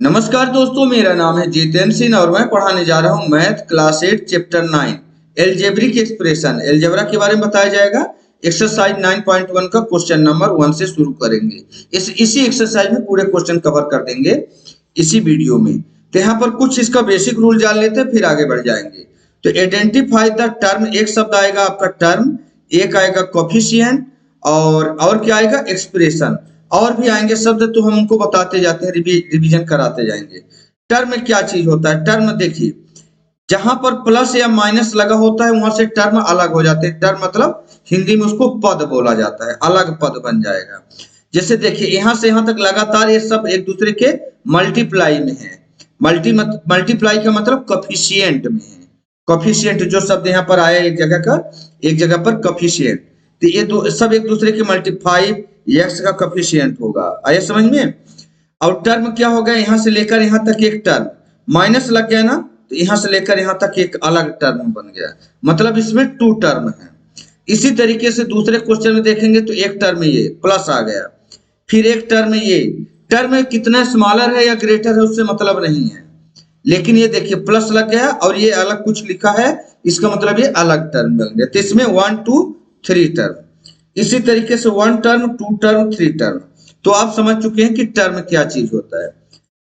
नमस्कार दोस्तों, मेरा नाम है जितेंद्र सिंह और मैं पढ़ाने जा रहा हूँ math class 8 chapter 9 algebraic expression. Algebra के बारे में बताया जाएगा। एक्सरसाइज 9.1 का क्वेश्चन नंबर 1 से शुरू करेंगे। इसी एक्सरसाइज में पूरे क्वेश्चन कवर कर देंगे इसी वीडियो में। तो यहाँ पर कुछ इसका बेसिक रूल जान लेते हैं, फिर आगे बढ़ जाएंगे। तो आइडेंटिफाई द टर्म, एक शब्द आएगा आपका टर्म, एक आएगा कोफिशिएंट और क्या आएगा एक्सप्रेशन। और भी आएंगे शब्द, तो हम उनको बताते जाते हैं, रिवीजन कराते जाएंगे। टर्म में क्या चीज होता है? टर्म देखिए, जहां पर प्लस या माइनस लगा होता है वहां से टर्म अलग हो जाते हैं। टर्म मतलब हिंदी में उसको पद बोला जाता है, अलग पद बन जाएगा। जैसे देखिए, यहां से यहां तक लगातार ये सब एक दूसरे के मल्टीप्लाई में है। मल्टीप्लाई का मतलब कोफिशिएंट में है। कोफिशिएंट जो शब्द यहाँ पर आया एक जगह पर कोफिशिएंट, तो ये दो सब एक दूसरे के मल्टीप्लाई, एक्स का कोफिशिएंट होगा। आया समझ में? और टर्म क्या होगा? यहाँ से लेकर यहाँ तक एक टर्म, माइनस लग गया ना, तो यहाँ से लेकर यहाँ तक एक अलग टर्म बन गया, मतलब इसमें टू टर्म है। इसी तरीके से दूसरे क्वेश्चन में देखेंगे तो एक टर्म ये प्लस आ गया, फिर एक टर्म ये। टर्म कितना स्मॉलर है या ग्रेटर है उससे मतलब नहीं है, लेकिन ये देखिए प्लस लग गया और ये अलग कुछ लिखा है, इसका मतलब ये अलग टर्म बन गया। तो इसमें 1 2 3 टर्म। इसी तरीके से 1 टर्म 2 टर्म 3 टर्म। तो आप समझ चुके हैं कि टर्म क्या चीज होता है।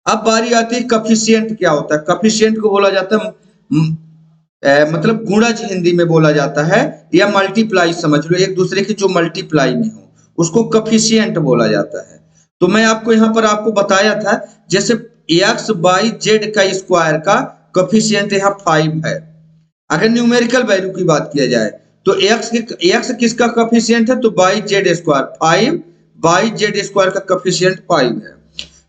अब बारी आती है कोफिशिएंट क्या होता है। कोफिशिएंट को बोला जाता है मतलब गुणज हिंदी में बोला जाता है, या मल्टीप्लाई समझ लो, एक दूसरे की जो मल्टीप्लाई में हो उसको कोफिशिएंट बोला जाता है। तो मैं आपको यहाँ पर आपको बताया था, जैसे एक्स बाई जेड का स्क्वायर का कोफिशिएंट यहाँ 5 है। अगर न्यूमेरिकल वैल्यू की बात किया जाए तो एक्स किसका कोफिशिएंट है? तो by Z square 5, by Z square का कोफिशिएंट 5 है।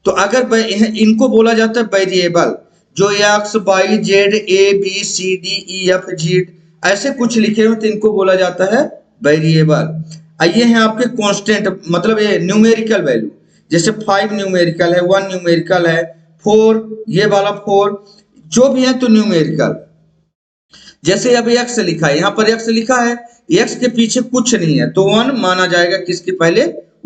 तो अगर इनको बोला जाता है वेरिएबल, जो x y z a b c d e f g ऐसे कुछ लिखे हुए, तो इनको बोला जाता है वेरिएबल। ये है आपके कांस्टेंट, मतलब ये न्यूमेरिकल वैल्यू। जैसे 5 न्यूमेरिकल है, 1 न्यूमेरिकल है, 4 ये वाला 4 जो भी है तो न्यूमेरिकल। जैसे अब एक्स लिखा है, यहाँ पर एक्स लिखा है, एक्स के पीछे कुछ नहीं है तो 1 माना जाएगा। किसके पहले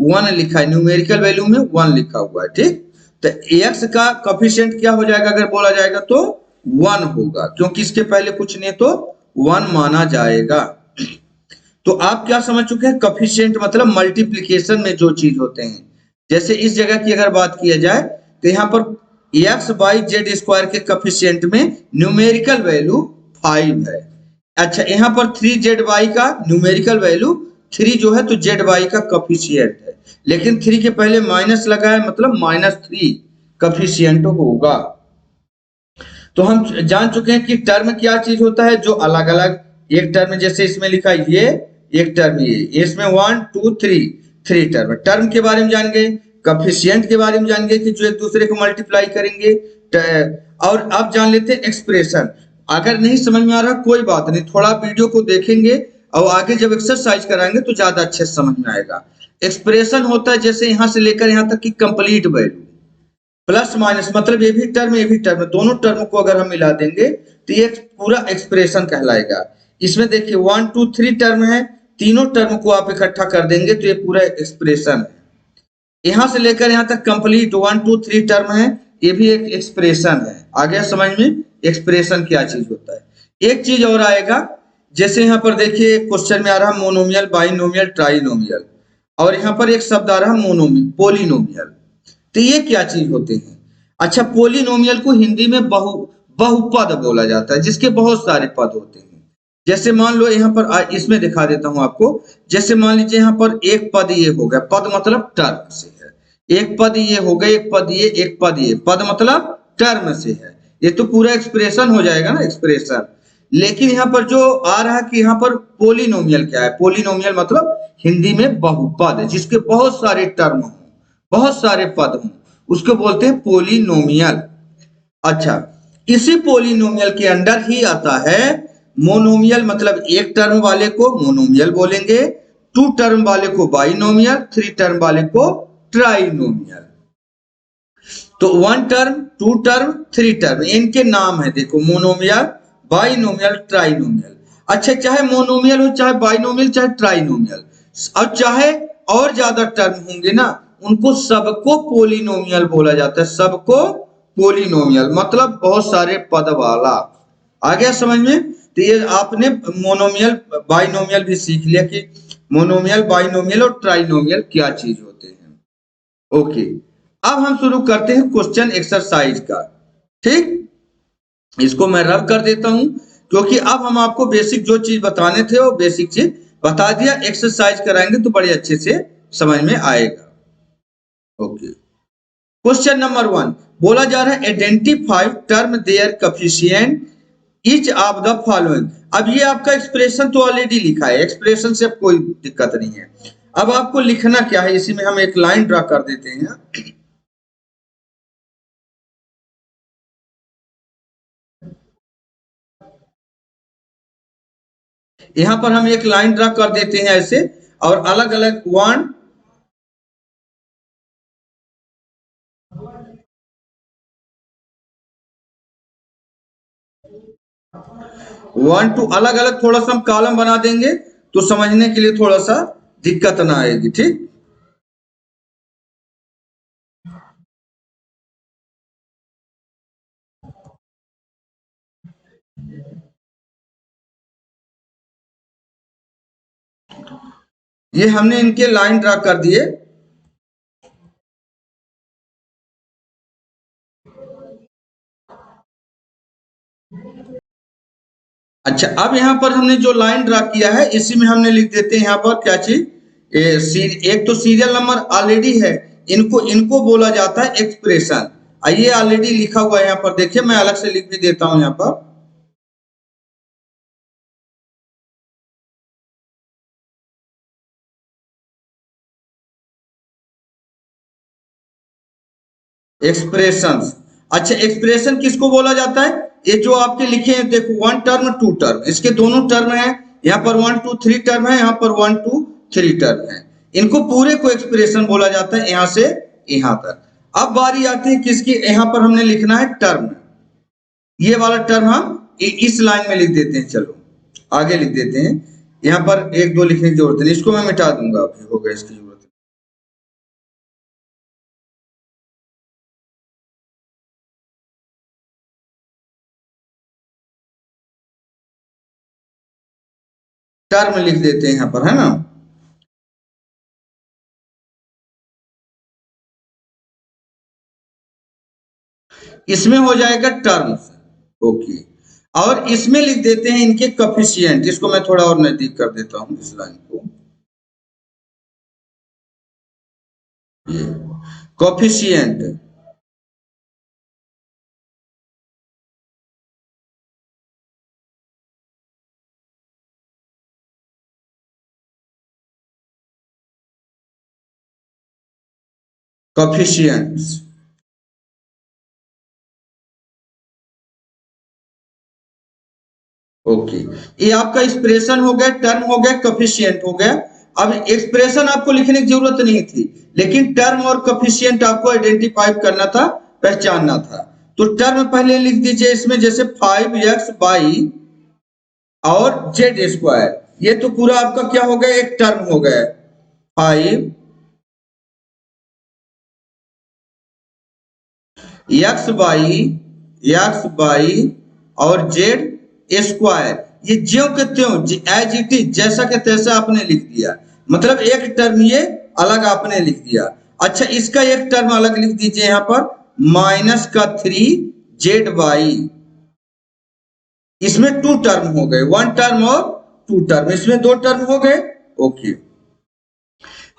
1 लिखा है, न्यूमेरिकल वैल्यू में 1 लिखा हुआ है, ठीक। तो एक्स का कोफिशिएंट क्या हो जाएगा? अगर बोला जाएगा तो 1 होगा, क्योंकि इसके पहले कुछ नहीं है तो 1 माना जाएगा। तो आप क्या समझ चुके हैं? कोफिशिएंट मतलब मल्टीप्लिकेशन में जो चीज होते हैं। जैसे इस जगह की अगर बात किया जाए तो यहाँ पर एक्स बाई जेड स्क्वायर के कोफिशिएंट में न्यूमेरिकल वैल्यू 5 है। अच्छा, यहाँ पर 3 जेड वाई का न्यूमेरिकल वैल्यू 3 जो है तो जेड वाई का कोफिशिएंट है, लेकिन 3 के पहले माइनस लगा है, मतलब -3 कोफिशिएंट होगा। तो हम जान चुके हैं कि टर्म क्या चीज होता है, जो अलग अलग एक टर्म, जैसे इसमें लिखा है ये एक टर्म, ये इसमें 1 2 3 टर्म। टर्म के बारे में जान गए, कोफिशिएंट के बारे में जान गए कि जो एक दूसरे को मल्टीप्लाई करेंगे। और अब जान लेते हैं एक्सप्रेशन। अगर नहीं समझ में आ रहा कोई बात नहीं, थोड़ा वीडियो को देखेंगे और आगे जब एक्सरसाइज कराएंगे तो ज्यादा अच्छे से समझ में आएगा। एक्सप्रेशन होता है जैसे यहां से लेकर यहां तक की कंप्लीट वैल्यू, प्लस माइनस, मतलब ये भी टर्म दोनों टर्म को अगर हम मिला देंगे तो ये पूरा एक्सप्रेशन कहलाएगा। इसमें देखिए 1 2 3 टर्म है, तीनों टर्म को आप इकट्ठा कर देंगे तो ये पूरा एक्सप्रेशन है। यहां से लेकर यहां तक कंप्लीट 1 2 3 टर्म है, ये भी एक एक्सप्रेशन है। आ गया समझ में एक्सप्रेशन क्या चीज होता है। एक चीज और आएगा, जैसे यहाँ पर देखिए क्वेश्चन में आ रहा मोनोमियल, बाइनोमियल, ट्राइनोमियल, और यहाँ पर एक शब्द आ रहा मोनोमियल, पोलिनोमियल। तो ये क्या चीज होते हैं? अच्छा, पोलिनोमियल को हिंदी में बहुपद बोला जाता है, जिसके बहुत सारे पद होते हैं। जैसे मान लो यहाँ पर इसमें दिखा देता हूं आपको। जैसे मान लीजिए यहाँ पर एक पद ये हो गया, पद मतलब टर्म से है, एक पद ये हो गया, एक पद ये, एक पद ये, पद मतलब टर्म से है, ये तो पूरा एक्सप्रेशन हो जाएगा ना, एक्सप्रेशन। लेकिन यहाँ पर जो आ रहा है कि यहाँ पर पोलिनोमियल क्या है? पोलिनोमियल मतलब हिंदी में बहुपद, जिसके बहुत सारे टर्म हो, बहुत सारे पद हों, उसको बोलते हैं पोलिनोमियल। अच्छा, इसी पोलिनोमियल के अंडर ही आता है मोनोमियल, मतलब एक टर्म वाले को मोनोमियल बोलेंगे, 2 टर्म वाले को बाइनोमियल, 3 टर्म वाले को ट्राइनोमियल। तो 1 टर्म 2 टर्म 3 टर्म इनके नाम है, देखो मोनोमियल, बाइनोमियल, ट्राइनोमियल। अच्छा, चाहे मोनोमियल हो, चाहे बाइनोमियल, चाहे ट्राइनोमियल, और चाहे और ज्यादा टर्म होंगे ना, उनको सबको पोलिनोमियल बोला जाता है, सबको पोलिनोमियल मतलब बहुत सारे पद वाला। आ गया समझ में? तो ये आपने मोनोमियल बाइनोमियल भी सीख लिया कि मोनोमियल बाइनोमियल और ट्राइनोमियल क्या चीज होते हैं। ओके, अब हम शुरू करते हैं क्वेश्चन एक्सरसाइज का। ठीक, इसको मैं रब कर देता हूं क्योंकि अब हम आपको बेसिक जो चीज बताने थे वो बेसिक चीज बता दिया। एक्सरसाइज कराएंगे तो बड़े अच्छे से समझ में आएगा। ओके, क्वेश्चन नंबर 1 बोला जा रहा है identify term their coefficient each of the following. अब ये आपका एक्सप्रेशन तो ऑलरेडी लिखा है, एक्सप्रेशन से अब कोई दिक्कत नहीं है। अब आपको लिखना क्या है, इसी में हम एक लाइन ड्रा कर देते हैं। यहां पर हम एक लाइन ड्रा कर देते हैं ऐसे, और अलग अलग 1 2 अलग अलग थोड़ा सा हम कॉलम बना देंगे तो समझने के लिए थोड़ा सा दिक्कत ना आएगी। ठीक, ये हमने इनके लाइन ड्रा कर दिए। अच्छा, अब यहाँ पर हमने जो लाइन ड्रा किया है इसी में हमने लिख देते हैं यहाँ पर क्या चीज, एक तो सीरियल नंबर ऑलरेडी है, इनको इनको बोला जाता है एक्सप्रेशन। ये ऑलरेडी लिखा हुआ है यहाँ पर, देखिए मैं अलग से लिख भी देता हूँ यहाँ पर। एक्सप्रेशंस, अच्छा एक्सप्रेशन किसको बोला जाता है? ये जो आपके लिखे हैं देखो, 1 टर्म 2 टर्म, इसके दोनों टर्म है, यहाँ पर 1 2 3 टर्म है, यहाँ पर 1 2 3 टर्म है। इनको पूरे को एक्सप्रेशन बोला जाता है यहाँ से यहाँ तक। अब बारी आती है किसकी, यहाँ पर हमने लिखना है टर्म। ये वाला टर्म हम इस लाइन में लिख देते हैं। चलो आगे लिख देते हैं, यहाँ पर 1 2 लिखने की जरूरत नहीं, इसको मैं मिटा दूंगा, अभी होगा इसकी जरूरत। टर्म लिख देते हैं यहाँ पर, है ना। इसमें हो जाएगा टर्म्स। ओके, और इसमें लिख देते हैं इनके कोएफिशिएंट। इसको मैं थोड़ा और नजदीक कर देता हूं इस लाइन को, ये कोएफिशिएंट। कोएफिशिएंट्स, ओके, ये आपका एक्सप्रेशन हो गया, टर्म हो गया, कोएफिशिएंट हो गया। अब एक्सप्रेशन आपको लिखने की जरूरत नहीं थी, लेकिन टर्म और कोएफिशिएंट आपको आइडेंटिफाई करना था, पहचानना था। तो टर्म पहले लिख दीजिए इसमें, जैसे 5x बाई और जेड स्क्वायर, ये तो पूरा आपका क्या हो गया, एक टर्म हो गया। 5 एक्स बाई और जेड स्क्वायर, ये ज्यों के त्यों एज इट इज जैसा के तैसा आपने लिख दिया, मतलब एक टर्म ये अलग आपने लिख दिया। अच्छा, इसका एक टर्म अलग लिख दीजिए यहाँ पर, -3 जेड बाई, इसमें 2 टर्म हो गए, 1 टर्म और 2 टर्म, इसमें 2 टर्म हो गए। ओके,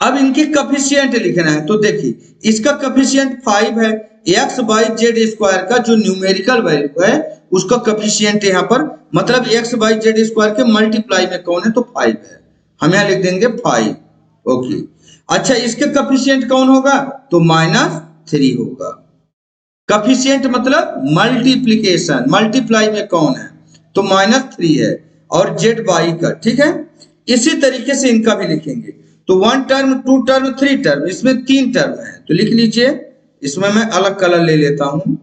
अब इनके कोएफिशिएंट लिखना है, तो देखिए इसका कोएफिशिएंट 5 है, एक्स बाई जेड स्क्वायर का जो न्यूमेरिकल वैल्यू है उसका कोएफिशिएंट यहाँ पर, मतलब एक्स बाई जेड स्क्वायर के मल्टीप्लाई में कौन है, तो 5 है, हम यहाँ लिख देंगे 5। ओके, अच्छा इसके कोएफिशिएंट कौन होगा, तो -3 होगा। कोएफिशिएंट मतलब मल्टीप्लिकेशन, मल्टीप्लाई में कौन है, तो -3 है, और जेड बाई का। ठीक है, इसी तरीके से इनका भी लिखेंगे, तो 1 टर्म 2 टर्म 3 टर्म, इसमें 3 टर्म है, तो लिख लीजिए। इसमें मैं अलग कलर ले लेता हूं,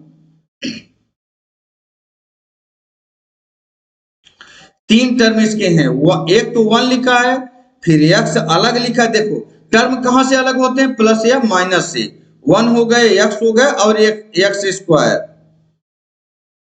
3 टर्म इसके हैं, एक तो 1 लिखा है, फिर एक्स अलग लिखा। देखो टर्म कहां से अलग होते हैं, प्लस या माइनस से। 1 हो गए, x हो गए और एक एक्स स्क्वायर,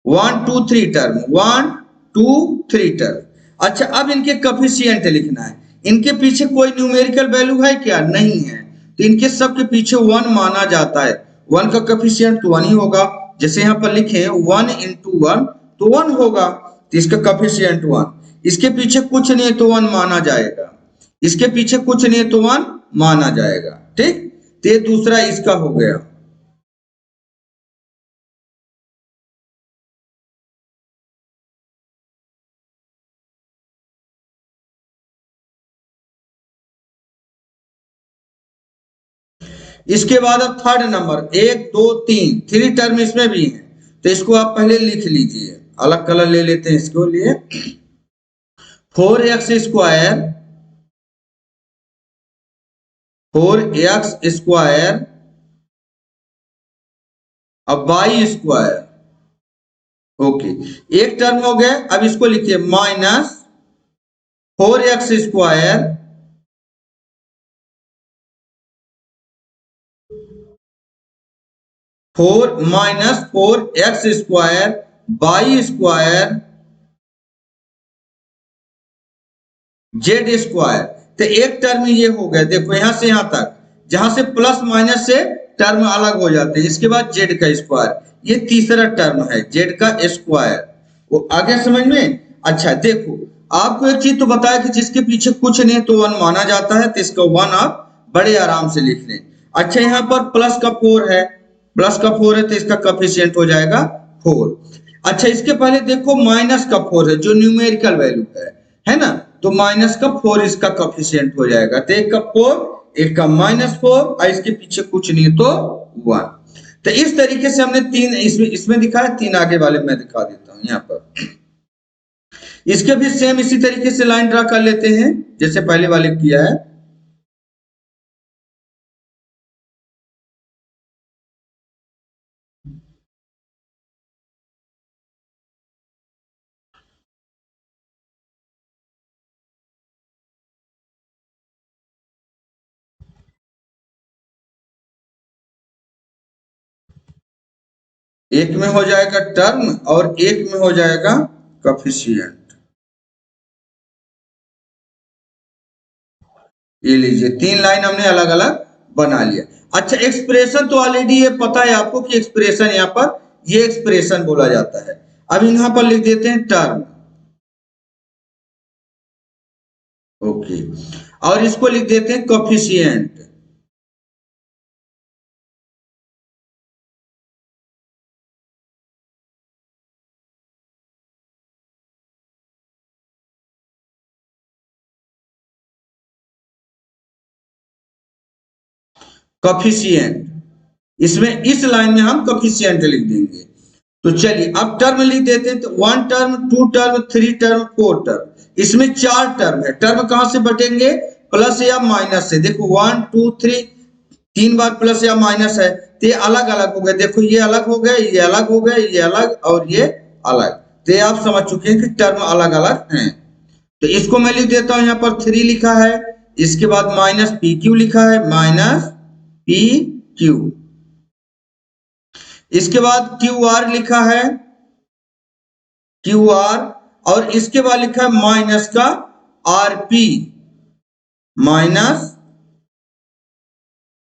1 2 3 टर्म, 1 2 3 टर्म। अच्छा, अब इनके कोफिशिएंट लिखना है। इनके पीछे कोई न्यूमेरिकल वैल्यू है क्या? नहीं है, तो इनके सब के पीछे 1 माना जाता है। 1 का कोफिशिएंट तो 1 ही होगा। जैसे यहाँ पर लिखे 1 इंटू 1 तो 1 होगा, तो इसका कोफिशिएंट 1। इसके पीछे कुछ नहीं है तो 1 माना जाएगा, इसके पीछे कुछ नहीं है तो 1 माना जाएगा। ठीक, तो ये दूसरा इसका हो गया। इसके बाद अब थर्ड नंबर, 1 2 3 3 टर्म इसमें भी है, तो इसको आप पहले लिख लीजिए। अलग कलर ले लेते हैं इसके लिए। 4x स्क्वायर, 4x स्क्वायर अब वाई स्क्वायर। ओके, एक टर्म हो गया। अब इसको लिखिए minus 4x square minus 4x square y square z square. तो एक टर्म ये हो गया, देखो यहां से यहां तक, जहां से प्लस माइनस से टर्म अलग हो जाते हैं। इसके बाद जेड का स्क्वायर, ये तीसरा टर्म है जेड का स्क्वायर। वो आगे समझ में? अच्छा देखो, आपको एक चीज तो बताया कि जिसके पीछे कुछ नहीं तो 1 माना जाता है, तो इसका 1 आप बड़े आराम से लिख लें। अच्छा, यहाँ पर प्लस का 4 है, प्लस का 4 है तो इसका कोफिशिएंट हो जाएगा 4। अच्छा, इसके पहले देखो माइनस का 4 है जो न्यूमेरिकल वैल्यू है ना, तो माइनस का 4 इसका कोफिशिएंट हो जाएगा। तो एक का 4, एक का -4 और इसके पीछे कुछ नहीं तो 1। तो इस तरीके से हमने तीन इसमें दिखाया, तीन आगे वाले में दिखा देता हूं यहाँ पर। इसके भी सेम इसी तरीके से लाइन ड्रा कर लेते हैं जैसे पहले वाले किया है। एक में हो जाएगा टर्म और एक में हो जाएगा कोफिशिएंट। ये लीजिए, तीन लाइन हमने अलग अलग बना लिया। अच्छा, एक्सप्रेशन तो ऑलरेडी ये पता है आपको कि एक्सप्रेशन यहाँ पर ये एक्सप्रेशन बोला जाता है। अब यहाँ पर लिख देते हैं टर्म। ओके, और इसको लिख देते हैं कोफिशिएंट। कोफिशिएंट, इसमें इस लाइन में हम कोफिशिएंट लिख देंगे। तो चलिए अब टर्म लिख देते हैं। तो 1 टर्म, 2 टर्म, 3 टर्म, 4 टर्म, इसमें 4 टर्म है। टर्म कहां से बटेंगे? प्लस या माइनस से। देखो 1 2 3 तीन बार प्लस या माइनस है, तो ये अलग अलग हो गए। देखो ये अलग हो गए, ये अलग हो गए, ये अलग और ये अलग। तो ये आप समझ चुके हैं कि टर्म अलग अलग हैं। तो इसको मैं लिख देता हूं, यहाँ पर 3 लिखा है, इसके बाद माइनस पी क्यू लिखा है, माइनस पी क्यू। इसके बाद क्यू आर लिखा है, क्यू आर, और इसके बाद लिखा है माइनस का आर पी, माइनस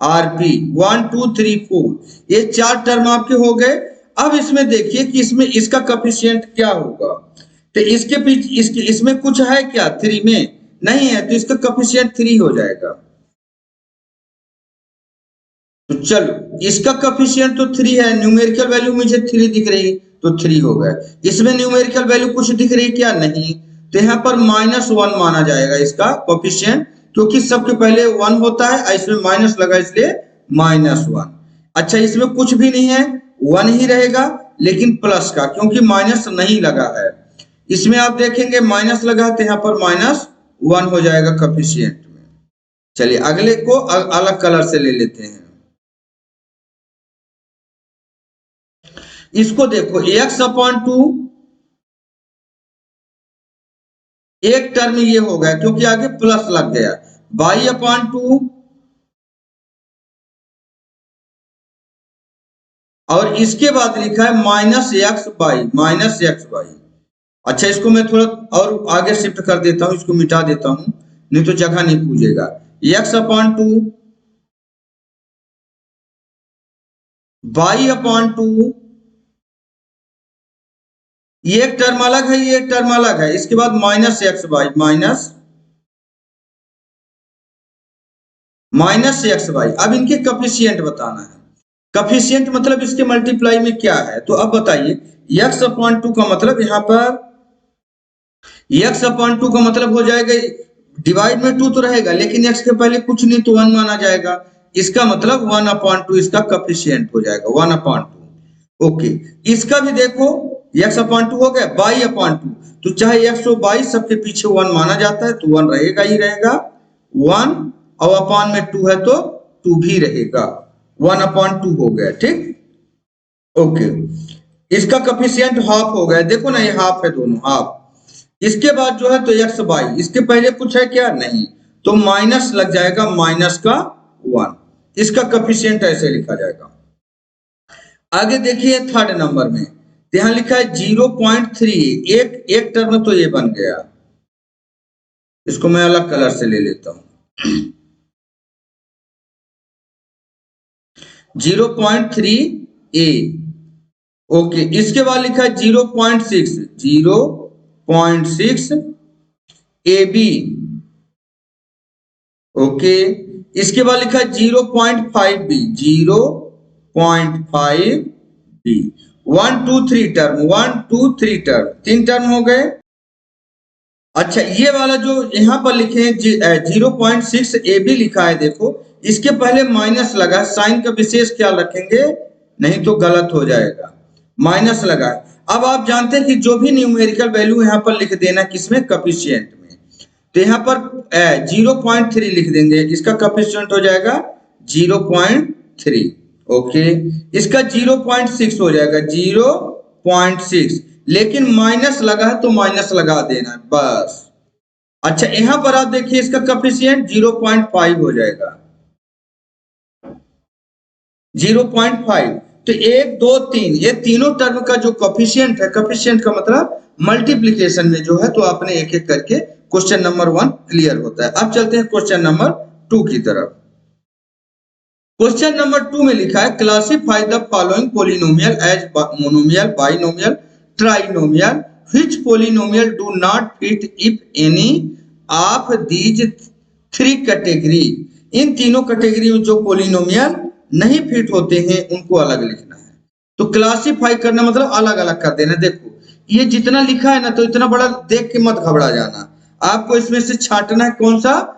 आरपी। 1 2 3 4, ये 4 टर्म आपके हो गए। अब इसमें देखिए कि इसमें इसका कोफिशिएंट क्या होगा। तो इसके पीछे इसमें कुछ है क्या? 3 में नहीं है, तो इसका कोफिशिएंट 3 हो जाएगा। तो चलो, इसका कोफिशिएंट तो 3 है, न्यूमेरिकल वैल्यू मुझे 3 दिख रही, तो 3 हो गया। इसमें न्यूमेरिकल वैल्यू कुछ दिख रही क्या? नहीं, तो यहाँ पर -1 माना जाएगा इसका कोफिशिएंट, क्योंकि सबके पहले 1 होता है, इसमें माइनस लगा इसलिए -1। अच्छा, इसमें कुछ भी नहीं है, 1 ही रहेगा, लेकिन प्लस का, क्योंकि माइनस नहीं लगा है। इसमें आप देखेंगे माइनस लगा, तो यहाँ पर -1 हो जाएगा कोफिशिएंट में। चलिए अगले को अलग कलर से ले लेते हैं। इसको देखो, x/2, एक टर्म ये हो गया क्योंकि आगे प्लस लग गया। y/2 और इसके बाद लिखा है minus x by, minus x by. अच्छा, इसको मैं थोड़ा और आगे शिफ्ट कर देता हूं, इसको मिटा देता हूं, नहीं तो जगह नहीं पूछेगा। X upon two by upon two, ये एक टर्म अलग है, ये एक टर्म अलग है। इसके बाद minus x by, minus x by. अब इनके कफिशियंट बताना है। कफिशियंट मतलब इसके मल्टीप्लाई में क्या है, तो अब बताइए। एक्स अपॉन टू का मतलब यहाँ पर एक्स अपॉन टू का मतलब हो जाएगा, डिवाइड में टू तो रहेगा लेकिन एक्स के पहले कुछ नहीं तो वन माना जाएगा। इसका मतलब वन अपॉन टू इसका कफिशियंट हो जाएगा, वन अपॉन टू। ओके, इसका भी देखो, एक्स अपॉन टू हो गया, बाई अपॉन टू, तो चाहे एक्स हो बाई, सबके पीछे वन माना जाता है तो वन रहेगा ही रहेगा, वन, और अपॉन में टू है तो टू भी रहेगा, वन अपॉन टू हो गया। ठीक, ओके। इसका कफिशियंट हाफ हो गया, देखो ना ये हाफ है, दोनों हाफ। इसके बाद जो है तो एक्स बाई, इसके पहले कुछ है क्या, नहीं, तो माइनस लग जाएगा, माइनस का वन। इसका कफिशियंट ऐसे लिखा जाएगा। आगे देखिए थर्ड नंबर में, यहां लिखा है 0.3, एक एक टर्म तो ये बन गया। इसको मैं अलग कलर से ले लेता हूं, 0.3 ए। ओके, इसके बाद लिखा है 0.6, 0.6 ए बी। ओके, इसके बाद लिखा है 0.5 B, 0.5 B. 1 2 3 term, 1 2 3 term, 3 term हो गए। अच्छा, ये वाला जो यहाँ पर लिखे हैं 0.6 ए बी लिखा है, देखो इसके पहले माइनस लगा, साइन का विशेष ख्याल रखेंगे नहीं तो गलत हो जाएगा, माइनस लगा है। अब आप जानते हैं कि जो भी न्यूमेरिकल वैल्यू यहाँ पर लिख देना किसमें, कफिशियंट में। तो यहाँ पर 0.3 लिख देंगे, इसका कफिशियंट हो जाएगा 0.3। ओके, इसका 0.6 हो जाएगा, 0.6, लेकिन माइनस लगा है तो माइनस लगा देना बस। अच्छा, यहां पर आप देखिए इसका कफिशियंट 0.5 हो जाएगा, 0.5। तो 1 2 3 ये तीनों टर्म का जो कॉफिशिएंट है, कॉफिशिएंट का मतलब मल्टीप्लिकेशन में जो है, तो आपने एक एक करके क्वेश्चन नंबर 1 क्लियर होता है। अब चलते हैं क्वेश्चन नंबर 2 की तरफ। क्वेश्चन नंबर 2 में लिखा है classify the following polynomial as monomial, binomial, trinomial, which polynomial do not fit if any of these 3 category. इन तीनों कैटेगरी में जो पोलिनोमियल नहीं फिट होते हैं उनको अलग लिखना है। तो क्लासिफाई करना मतलब अलग अलग कर देना। देखो ये जितना लिखा है ना, तो इतना बड़ा देख के मत घबरा जाना, आपको इसमें से छांटना है कौन सा।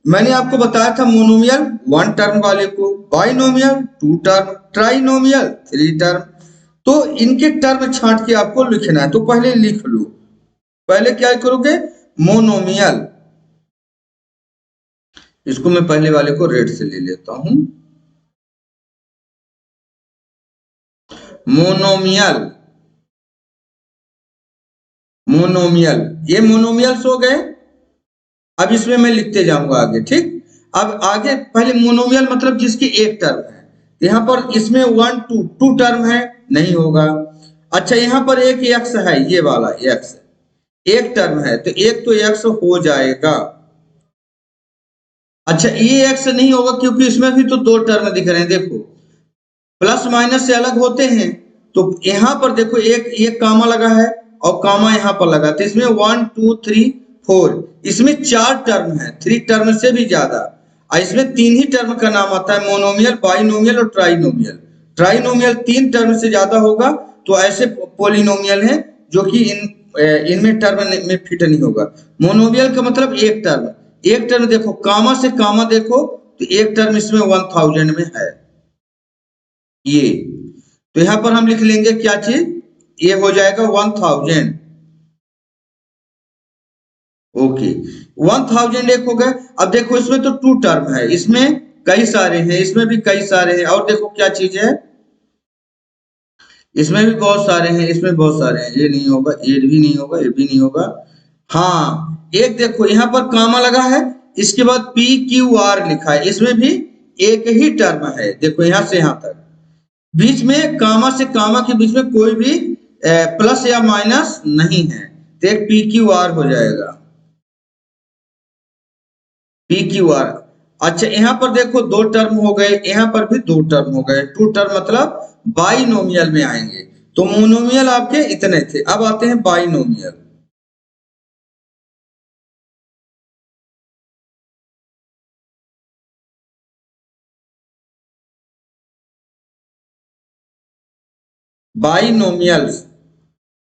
मैंने आपको बताया था मोनोमियल 1 टर्म वाले को, बाइनोमियल 2 टर्म, ट्राइनोमियल 3 टर्म। तो इनके टर्म छांट के आपको लिखना है, तो पहले लिख लो। पहले क्या करोगे, मोनोमियल, इसको मैं पहले वाले को रेड से ले लेता हूं, मोनोमियल, मोनोमियल, ये मोनोमियल्स हो गए। अब इसमें मैं लिखते जाऊंगा आगे, ठीक। अब आगे पहले मोनोमियल मतलब जिसकी एक टर्म है, यहाँ पर इसमें 1 2 टर्म है, नहीं होगा। अच्छा, यहाँ पर एक एक्स है, ये वाला एक्स एक टर्म है, तो एक तो एक्स हो जाएगा। अच्छा, ये एक्स नहीं होगा क्योंकि इसमें भी तो 2 टर्म दिख रहे हैं, देखो प्लस माइनस से अलग होते हैं। तो यहाँ पर देखो एक कामा लगा है और कामा यहाँ पर लगा, तो इसमें 1 2 3 4, इसमें 4 टर्म है, 3 टर्म से भी ज्यादा। और इसमें 3 ही टर्म का नाम आता है, मोनोमियल, बाइनोमियल और ट्राइनोमियल। ट्राइनोमियल 3 टर्म से ज्यादा होगा तो ऐसे पोलिनोमियल हैं जो कि इनमें टर्म में फिट नहीं होगा। मोनोमियल का मतलब एक टर्म, एक टर्म देखो कामा से कामा देखो, तो एक टर्म इसमें 1000 में है ये। तो यहां पर हम लिख लेंगे क्या चीज, ये हो जाएगा 1000। ओके, 1000 एक हो गए। अब देखो इसमें तो 2 टर्म है, इसमें कई सारे हैं, इसमें भी कई सारे हैं, और देखो क्या चीज है, इसमें भी बहुत सारे हैं, इसमें बहुत सारे हैं। ये नहीं होगा, ये भी नहीं होगा, ये भी नहीं होगा। हाँ, एक देखो यहाँ पर कामा लगा है, इसके बाद पी क्यू आर लिखा है, इसमें भी एक ही टर्म है, देखो यहां से यहां तक बीच में कामा से कामा के बीच में कोई भी प्लस या माइनस नहीं है, तो एक पी क्यू आर हो जाएगा, पी क्यू आर। अच्छा यहाँ पर देखो दो टर्म हो गए, यहाँ पर भी दो टर्म हो गए, टू टर्म मतलब बाइनोमियल में आएंगे। तो मोनोमियल आपके इतने थे, अब आते हैं बाइनोमियल। बाइनोमियल्स,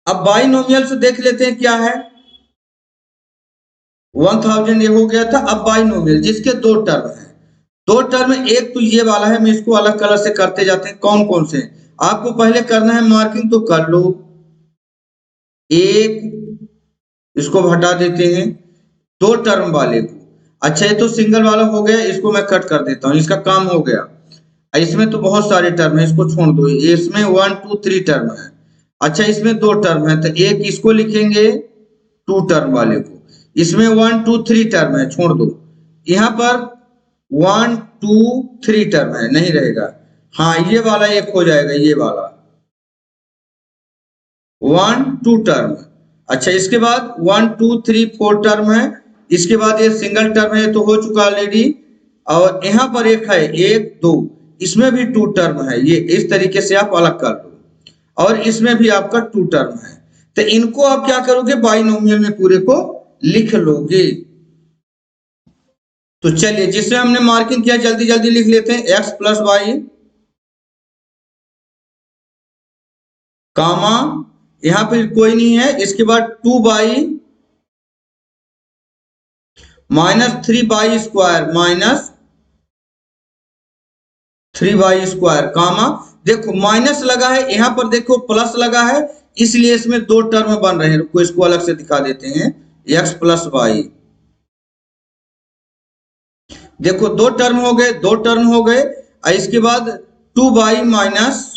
अब बाइनोमियल से देख लेते हैं क्या है। 1000 ये हो गया था। अब बाइनोमियल जिसके दो टर्म है, दो टर्म, एक तो ये वाला है, मैं इसको अलग कलर से करते जाते हैं। कौन कौन से आपको पहले करना है मार्किंग, तो कर लो। एक, इसको हटा देते हैं, दो टर्म वाले को। अच्छा ये तो सिंगल वाला हो गया, इसको मैं कट कर देता हूँ, इसका काम हो गया। इसमें तो बहुत सारे टर्म है, इसको छोड़ दो, इसमें 1 2 3 टर्म है। अच्छा इसमें दो टर्म है, तो एक इसको लिखेंगे टू टर्म वाले को, इसमें 1 2 3 टर्म है, छोड़ दो। यहाँ पर 1 2 3 टर्म है, नहीं रहेगा। हाँ ये वाला एक हो जाएगा, ये वाला 1 2 टर्म। अच्छा इसके बाद 1 2 3 4 टर्म है, इसके बाद ये सिंगल टर्म है तो हो चुका ऑलरेडी। और यहाँ पर एक है 1 2, इसमें भी टू टर्म है, ये इस तरीके से आप अलग कर लो। और इसमें भी आपका टू टर्म है, तो इनको आप क्या करोगे, बाइनोमियल में पूरे को लिख लोगे। तो चलिए जिससे हमने मार्किंग किया जल्दी जल्दी लिख लेते हैं। एक्स प्लस वाई कामा, यहाँ पर कोई नहीं है, इसके बाद 2 by -3 by square -3 by square comma. देखो माइनस लगा है, यहाँ पर देखो प्लस लगा है, इसलिए इसमें दो टर्म बन रहे हैं। रुको इसको अलग से दिखा देते हैं। एक्स प्लस वाई, देखो दो टर्म हो गए, दो टर्म हो गए। और इसके बाद 2 बाई माइनस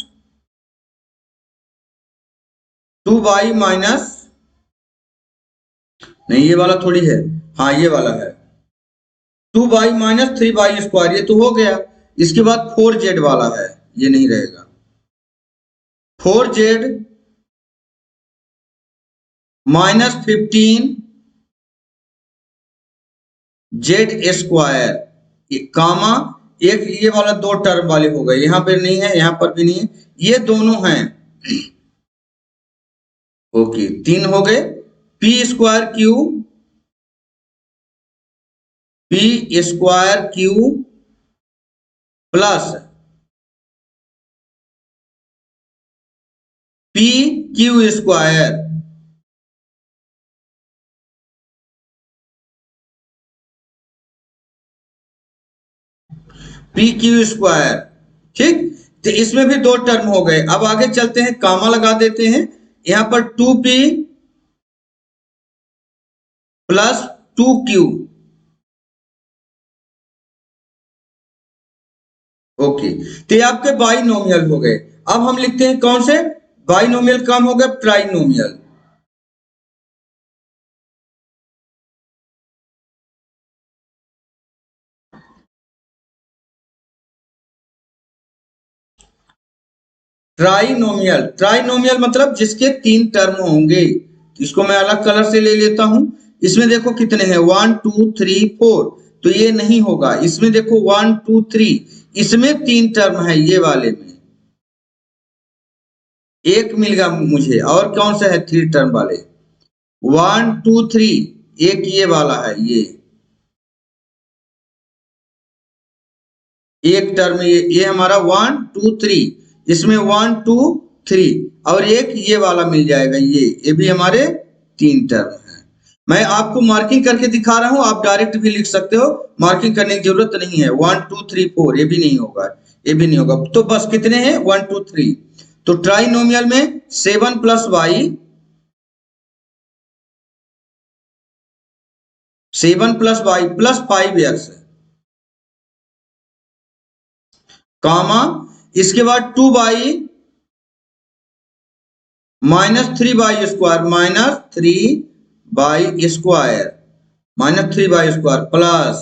नहीं, ये वाला थोड़ी है, हाँ ये वाला है 2 बाई -3 बाई स्क्वायर, ये तो हो गया। इसके बाद 4z वाला है, ये नहीं रहेगा। 4z -15 जेड स्क्वायर कामा, एक ये वाला दो टर्म वाले हो गए, यहाँ पर नहीं है, यहाँ पर भी नहीं है, ये दोनों हैं। ओके तीन हो गए। P square Q plus P Q square, P Q square. ठीक, तो इसमें भी दो टर्म हो गए। अब आगे चलते हैं, कामा लगा देते हैं। यहाँ पर 2p प्लस 2q। ओके, तो ये आपके बाइनोमियल हो गए। अब हम लिखते हैं कौन से, बाइनोमियल काम हो गया ट्राइनोमियल। ट्राइनोमियल, ट्राइनोमियल मतलब जिसके तीन टर्म होंगे। इसको मैं अलग कलर से ले लेता हूं। इसमें देखो कितने हैं, 1 2 3 4, तो ये नहीं होगा। इसमें देखो 1 2 3, इसमें तीन टर्म है, ये वाले में एक मिल गया मुझे। और कौन सा है थ्री टर्म वाले, 1 2 3, एक ये वाला है, ये एक टर्म, ये हमारा 1 2 3, इसमें 1 2 3, और एक ये वाला मिल जाएगा, ये भी हमारे तीन टर्म है। मैं आपको मार्किंग करके दिखा रहा हूं, आप डायरेक्ट भी लिख सकते हो, मार्किंग करने की जरूरत नहीं है। 1 2 3 4, ये भी नहीं होगा, ये भी नहीं होगा। तो बस कितने हैं, 1 2 3। तो ट्राइनोमियल में 7 plus y, 7 plus y plus 5x comma, इसके बाद 2 by -3 by square -3 by square plus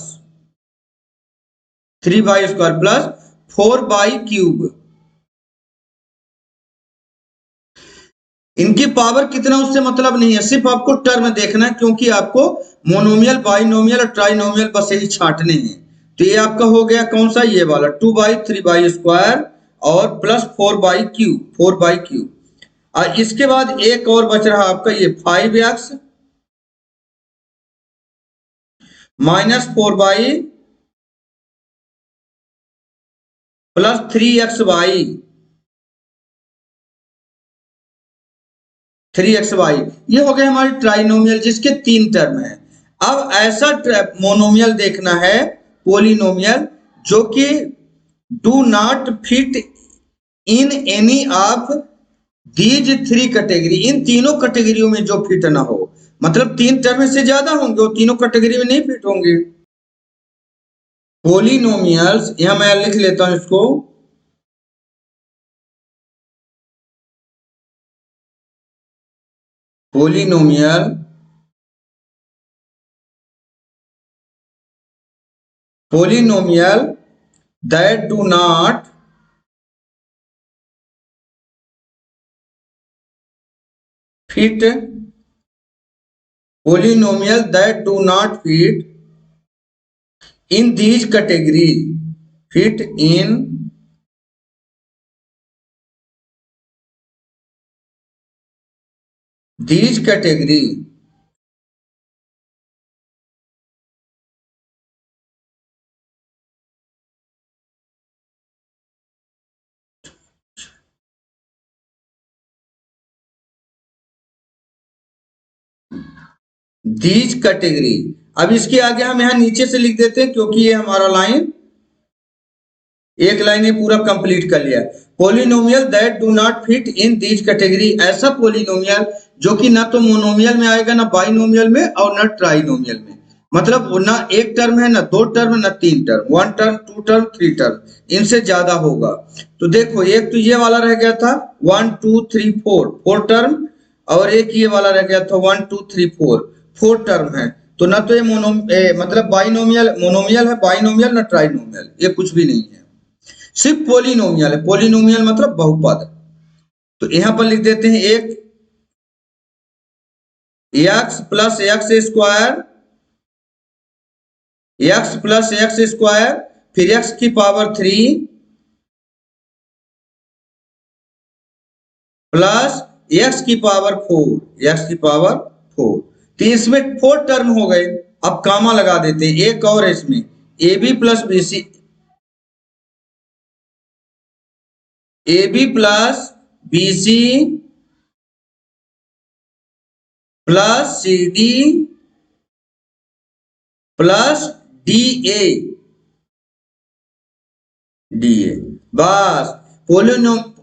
3 by square plus 4 y cube इनकी पावर कितना उससे मतलब नहीं है, सिर्फ आपको टर्म देखना है, क्योंकि आपको मोनोमियल, बाइनोमियल और ट्राइनोमियल बस यही छांटने हैं। तो ये आपका हो गया कौन सा, ये वाला 2/3/² और प्लस 4/क्यू। और इसके बाद एक और बच रहा आपका ये 5x माइनस 4 प्लस 3x/3xy, ये हो गया हमारी ट्राइनोमियल जिसके 3 टर्म है। अब ऐसा मोनोमियल देखना है, पोलिनोमियल, जो कि do not fit in any of these 3 category, इन तीनों कैटेगरियों में जो फिट ना हो, मतलब 3 टर्म से ज्यादा होंगे वो तीनों कैटेगरी में नहीं फिट होंगे। पोलिनोमियल्स, यहां मैं लिख लेता हूं इसको, polynomial that do not fit, polynomial that do not fit in these category, fit in these category these category. अब इसके आगे हम यहां नीचे से लिख देते हैं, क्योंकि ये हमारा लाइन, एक लाइन ये पूरा कंप्लीट कर लिया। Polynomial that do not fit in these category, ऐसा पोलिनोमियल जो कि ना तो मोनोमियल में आएगा, ना बाइनोमियल में और ना ट्राइनोमियल में, मतलब ना एक टर्म है, ना 2 टर्म, ना 3 टर्म, 1 टर्म 2 टर्म 3 टर्म, इनसे ज्यादा होगा। तो देखो एक तो ये वाला रह गया था 1 2 3 4 टर्म, और एक ये वाला रह गया था 1 2 3 4 टर्म है। तो ना तो ये मतलब बाइनोमियल, मोनोमियल है, बाइनोमियल ना ट्राइनोमियल, ये कुछ भी नहीं है, सिर्फ पोलिनोमियल है। पोलिनोमियल मतलब बहुपद। तो यहां पर लिख देते हैं एक x plus x square, x plus x square, फिर x की पावर 3 प्लस x की पावर 4, x की पावर 4। तो इसमें 4 टर्म हो गए। अब कामा लगा देते हैं, एक और है इसमें, AB plus BC, AB plus BC plus CD plus DA, बस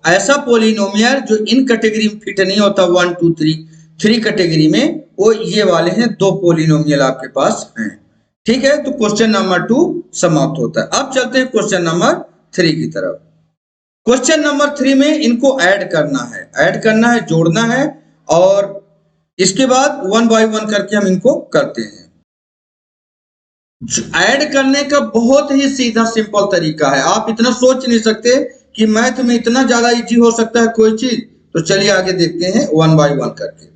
ऐसा पोलिनोमियल जो इन कैटेगरी में फिट नहीं होता, 1 2 3 कैटेगरी में, वो ये वाले हैं। 2 पोलिनोमियल आपके पास हैं, ठीक है। तो क्वेश्चन नंबर 2 समाप्त होता है। अब चलते हैं क्वेश्चन नंबर 3 की तरफ। क्वेश्चन नंबर 3 में इनको ऐड करना है, जोड़ना है, और इसके बाद 1 बाय 1 करके हम इनको करते हैं। ऐड करने का बहुत ही सीधा सिंपल तरीका है, आप इतना सोच नहीं सकते कि मैथ में इतना ज्यादा इजी हो सकता है कोई चीज। तो चलिए आगे देखते हैं 1 बाय 1 करके।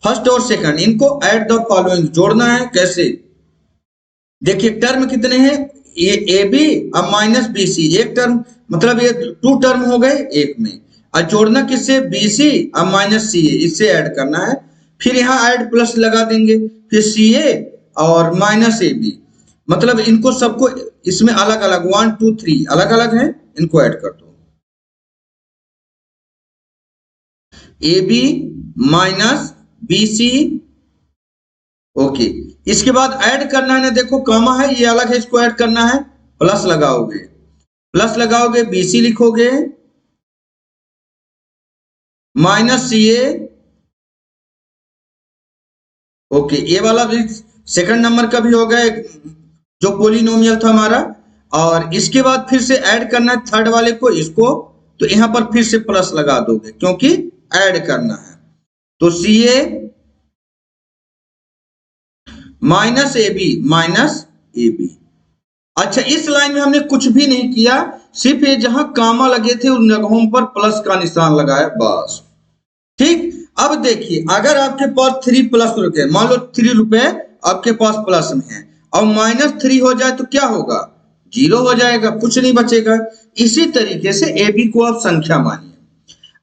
फर्स्ट और सेकंड, इनको ऐड द फॉलोइंग, जोड़ना है। कैसे, देखिए टर्म कितने हैं, ये AB अब माइनस BC, एक टर्म, मतलब ये 2 टर्म हो गए एक में, और जोड़ना किससे, BC अब माइनस CA, इससे ऐड करना है। फिर यहाँ ऐड प्लस लगा देंगे, फिर CA और माइनस AB, मतलब इनको सबको इसमें अलग अलग 1 2 3 अलग अलग हैं, इनको ऐड कर दो। AB minus BC, okay. इसके बाद ऐड करना है ना, देखो कामा है, ये अलग है, इसको ऐड करना है, प्लस लगाओगे, BC लिखोगे, माइनस CA, ओके। ये वाला भी सेकंड नंबर का भी हो गया, जो पोलिनोमियल था हमारा। और इसके बाद फिर से ऐड करना है थर्ड वाले को, इसको, तो यहां पर फिर से प्लस लगा दोगे क्योंकि ऐड करना है। तो CA माइनस AB। अच्छा, इस लाइन में हमने कुछ भी नहीं किया, सिर्फ ये जहां कामा लगे थे उन जगहों पर प्लस का निशान लगाया, बस। ठीक, अब देखिए, अगर आपके पास 3 प्लस रुपए, मान लो 3 रुपए आपके पास प्लस में है और -3 हो जाए तो क्या होगा, 0 हो जाएगा, कुछ नहीं बचेगा। इसी तरीके से ए बी को आप संख्या मानिए।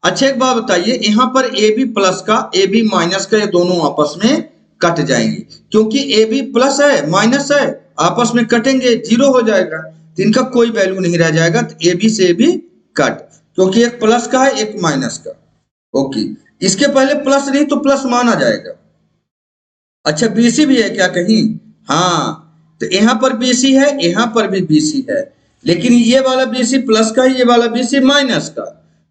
अच्छा एक बात बताइए, यहाँ पर ए बी प्लस का ए बी माइनस का ये दोनों आपस में कट जाएंगे, क्योंकि ए बी प्लस है माइनस है, आपस में कटेंगे, 0 हो जाएगा, तो इनका कोई वैल्यू नहीं रह जाएगा। तो ए बी से ए बी कट, क्योंकि एक प्लस का है एक माइनस का। ओके, इसके पहले प्लस नहीं तो प्लस माना जाएगा। अच्छा बीसी भी है क्या कहीं, हाँ, तो यहाँ पर बीसी है, यहाँ पर भी बीसी है, लेकिन ये वाला बीसी प्लस का है, ये वाला बीसी माइनस का,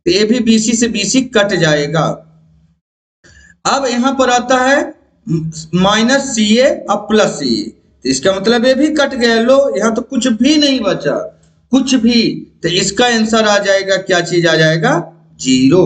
तो ये भी बीसी से बीसी कट जाएगा। अब यहाँ पर आता है माइनस सी ए अब प्लस सी ए, तो इसका मतलब ये भी कट गया। लो यहाँ तो कुछ भी नहीं बचा, कुछ भी, तो इसका आंसर आ जाएगा, क्या चीज आ जाएगा, 0।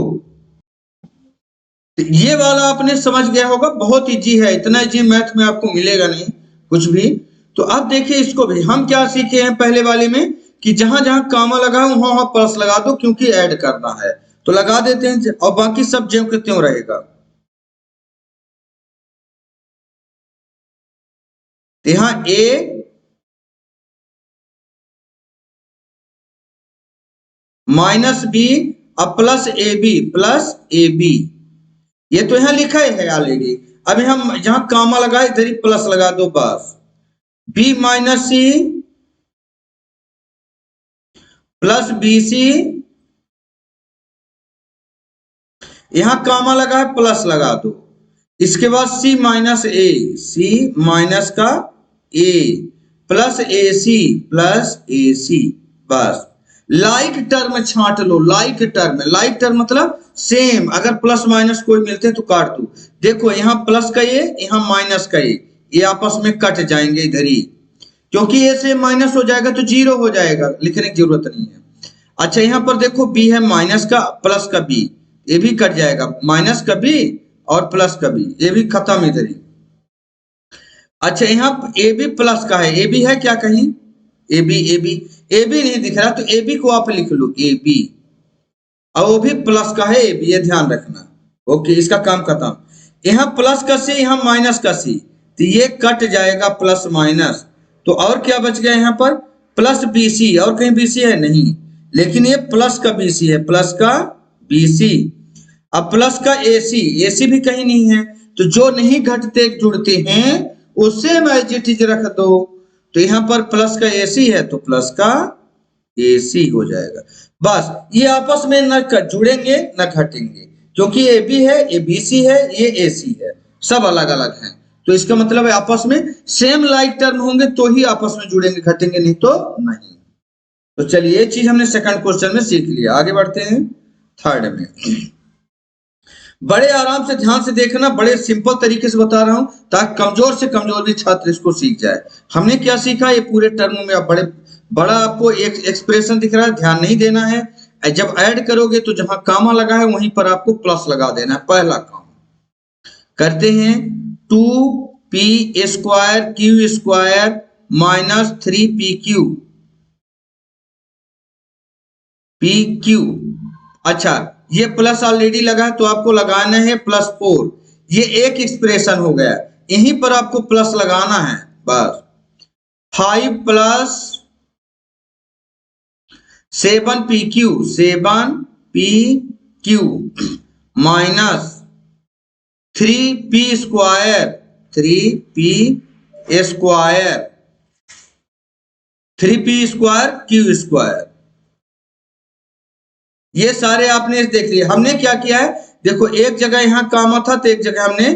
तो ये वाला आपने समझ गया होगा, बहुत इजी है, इतना इजी मैथ में आपको मिलेगा नहीं कुछ भी। तो अब देखिए इसको भी हम क्या सीखे हैं पहले वाले में, कि जहां जहां कामा लगा है वहां वहां प्लस लगा दो, क्योंकि ऐड करना है तो लगा देते हैं, और बाकी सब ज्यों के त्यों रहेगा। तो यहाँ ए माइनस बी अब प्लस ए बी, ये तो यहाँ लिखा है ऑलरेडी। अब हम जहां कामा लगाए इधर ही प्लस लगा दो बस, b minus c plus b c, यहां कामा लगा है प्लस लगा दो, इसके बाद सी माइनस ए, सी माइनस का ए प्लस ए सी, बस लाइक टर्म छांट लो, लाइक टर्म मतलब सेम, अगर प्लस माइनस कोई मिलते हैं तो काट दो। देखो यहाँ प्लस का ए, यहाँ माइनस का ए, ये आपस में कट जाएंगे इधर ही, क्योंकि ए से माइनस हो जाएगा तो 0 हो जाएगा, लिखने की जरूरत नहीं है। अच्छा यहाँ पर देखो बी है माइनस का प्लस का बी, ये भी कट जाएगा, माइनस का बी और प्लस का बी, ये भी खत्म इधर ही। अच्छा यहाँ ए बी प्लस का है, ए बी है क्या कहीं, ए बी नहीं दिख रहा, तो ए बी को आप लिख लो ए बी, और वो भी प्लस का है ए बी, ये ध्यान रखना। ओके, इसका काम खत्म। यहाँ प्लस का सी, यहाँ माइनस का सी, तो ये कट जाएगा प्लस माइनस, तो और क्या बच गया यहाँ पर, प्लस बी सी, और कहीं बी सी है नहीं, लेकिन ये प्लस का बी सी है, प्लस का बी सी। अब प्लस का ए सी भी कहीं नहीं है, तो जो नहीं घटते जुड़ते हैं उससे एज इट इज रख दो, तो यहाँ पर प्लस का ए सी है तो प्लस का ए सी हो जाएगा। बस ये आपस में न जुड़ेंगे न घटेंगे, क्योंकि ए बी है, ये बी सी है, ये ए सी है, सब अलग अलग हैं, तो इसका मतलब है आपस में सेम लाइक टर्म होंगे तो ही आपस में जुड़ेंगे, घटेंगे नहीं तो नहीं। तो चलिए ये चीज हमने सेकंड क्वेश्चन में सीख लिया, आगे बढ़ते हैं थर्ड में। बड़े आराम से ध्यान से देखना, बड़े सिंपल तरीके से बता रहा हूं ताकि कमजोर से कमजोर भी छात्र इसको सीख जाए। हमने क्या सीखा, ये पूरे टर्म में आप बड़ा आपको एक एक्सप्रेशन दिख रहा है, ध्यान नहीं देना है, जब ऐड करोगे तो जहां कामा लगा है वहीं पर आपको प्लस लगा देना है। पहला काम करते हैं, 2p square Q square minus 3pq PQ। अच्छा ये प्लस ऑलरेडी लगा है तो आपको लगाना है +4, ये एक एक्सप्रेशन हो गया, यहीं पर आपको प्लस लगाना है बस। 5 + 7pq minus 3p square q square, ये सारे आपने देख लिया। हमने क्या किया है, देखो एक जगह यहाँ कामा था तो एक जगह हमने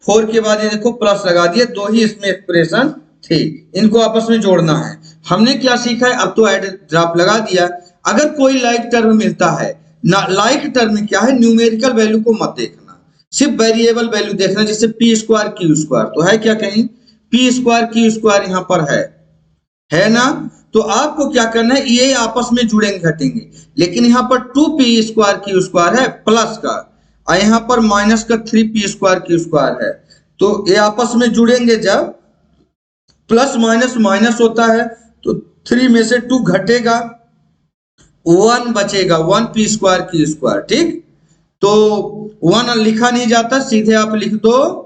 4 के बाद ये देखो प्लस लगा दिए, दो ही इसमें एक्सप्रेशन थे, इनको आपस में जोड़ना है। हमने क्या सीखा है, अब तो ऐड ड्रॉप लगा दिया। अगर कोई लाइक टर्म मिलता है ना, लाइक टर्म में क्या है, न्यूमेरिकल वैल्यू को मत देखना, सिर्फ वेरिएबल वैल्यू देखना, जैसे p स्क्वायर q स्क्वायर, तो है क्या कहीं p स्क्वायर q स्क्वायर यहाँ पर है ना, तो आपको क्या करना है, ये आपस में जुड़ेंगे घटेंगे, लेकिन यहाँ पर 2p स्क्वायर q स्क्वायर है प्लस का, और यहाँ पर माइनस का 3p स्क्वायर q स्क्वायर है, तो ये आपस में जुड़ेंगे, जब प्लस माइनस माइनस होता है तो 3 में से 2 घटेगा, 1 बचेगा, 1p स्क्वायर q स्क्वायर, ठीक। तो 1 लिखा नहीं जाता, सीधे आप लिख दो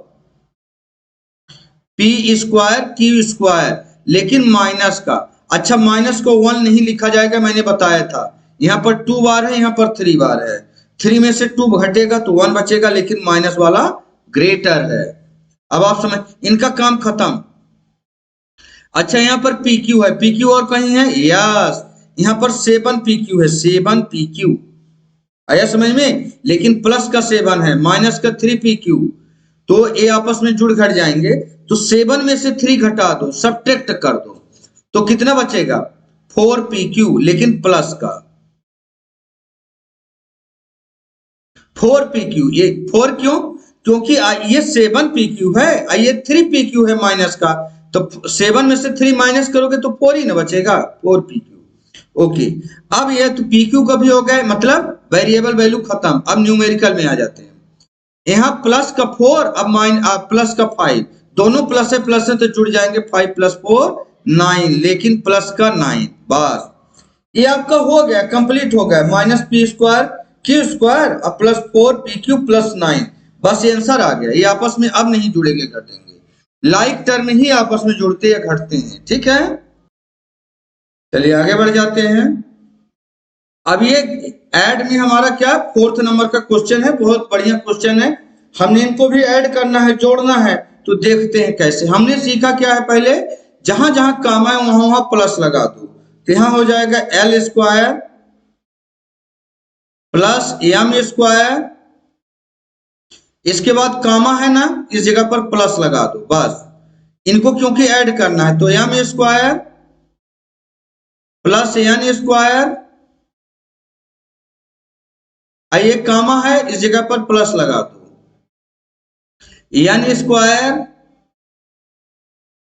पी स्क्वायर क्यू स्क्वायर, लेकिन माइनस का। अच्छा, माइनस को 1 नहीं लिखा जाएगा, मैंने बताया था। यहाँ पर 2 बार है, यहाँ पर 3 बार है। 3 में से 2 घटेगा तो 1 बचेगा, लेकिन माइनस वाला ग्रेटर है। अब आप समझ, इनका काम खत्म। अच्छा, यहाँ पर पी क्यू है, पी क्यू और कहीं है? यस, यहाँ पर 7 पी क्यू है, 7 पी क्यू आया समझ में। लेकिन प्लस का 7 है, माइनस का 3 पी क्यू, तो ये आपस में जुड़ घट जाएंगे। तो 7 में से 3 घटा दो, सब्ट्रैक्ट कर दो, तो कितना बचेगा? 4 पी क्यू, लेकिन प्लस का 4 पी क्यू। ये 4 क्यों? क्योंकि ये 7 पी क्यू है, ये 3 पी क्यू है माइनस का, तो 7 में से 3 माइनस करोगे तो 4 ही ना बचेगा, 4 पी क्यू। ओके, अब ये तो पी क्यू का भी हो गया, मतलब वेरिएबल वैल्यू खत्म। अब न्यूमेरिकल में आ जाते हैं। यहाँ प्लस का 4, अब प्लस का 5, दोनों प्लस है तो जुड़ जाएंगे। 5 + 4 9, लेकिन प्लस का 9। बस ये आपका हो गया, कंप्लीट हो गया। Minus P square Q square और प्लस 4 पी क्यू प्लस 9, बस ये आंसर आ गया। ये आपस में अब नहीं जुड़ेंगे घटेंगे, लाइक टर्म ही आपस में जुड़ते या घटते हैं। ठीक है, चलिए आगे बढ़ जाते हैं। अब ये ऐड में हमारा क्या 4th नंबर का क्वेश्चन है, बहुत बढ़िया क्वेश्चन है। हमने इनको भी ऐड करना है, जोड़ना है, तो देखते हैं कैसे। हमने सीखा क्या है, पहले जहां जहां कामा है वहां वहां प्लस लगा दो, तो यहां हो जाएगा l square plus m square. इसके बाद कामा है ना, इस जगह पर प्लस लगा दो, बस। इनको क्योंकि ऐड करना है, तो M square plus N square, ये कामा है, इस जगह पर प्लस लगा दो, N square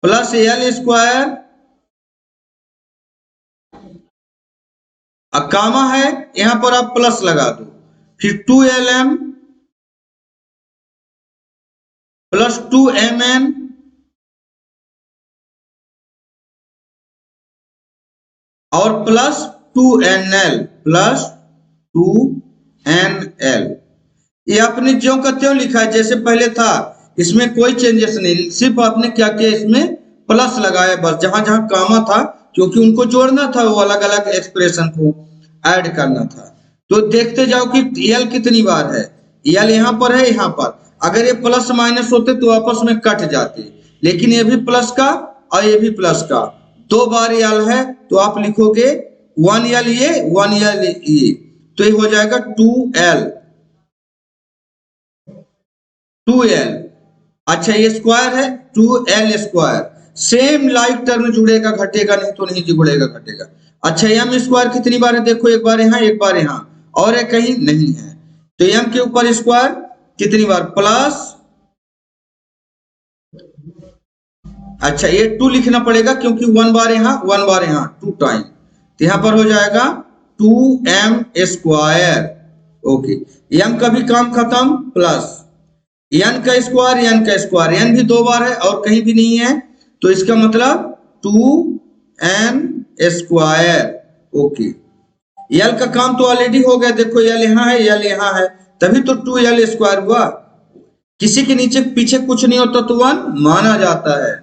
plus L square, comma है, यहां पर आप प्लस लगा दो, फिर 2lm प्लस 2mn और प्लस 2nl प्लस 2nl। ये आपने ज्यों का त्यों लिखा है जैसे पहले था, इसमें कोई चेंजेस नहीं, सिर्फ आपने क्या किया, इसमें प्लस लगाया बस, जहां जहां कामा था, क्योंकि उनको जोड़ना था, वो अलग अलग एक्सप्रेशन को ऐड करना था। तो देखते जाओ कि एल कितनी बार है। एल यहाँ पर है, यहाँ पर। अगर ये प्लस माइनस होते तो आपस में कट जाते, लेकिन ये भी प्लस का और ये भी प्लस का, 2 बार एल है, तो आप लिखोगे 1l ये 1l ये, तो ये हो जाएगा 2l 2l। अच्छा, ये स्क्वायर है, 2l square, same like term जुड़ेगा, घटेगा नहीं तो नहीं जुड़ेगा, घटेगा। अच्छा, एम स्क्वायर कितनी बार है, देखो, एक बार यहाँ एक बार यहाँ, और एक कहीं नहीं है, तो एम के ऊपर स्क्वायर कितनी बार, प्लस। अच्छा, ये 2 लिखना पड़ेगा क्योंकि 1 बार यहाँ 1 बार यहाँ, 2 टाइम, तो यहाँ पर हो जाएगा 2m स्क्वायर। ओके, एम का भी काम खत्म, प्लस एन का स्क्वायर, एन का स्क्वायर, एन भी 2 बार है और कहीं भी नहीं है, तो इसका मतलब 2n स्क्वायर। ओके, एल का काम तो ऑलरेडी हो गया, देखो एल यहाँ है, एल यहाँ है, तभी तो 2l स्क्वायर हुआ। किसी के नीचे पीछे कुछ नहीं होता तो 1 माना जाता है।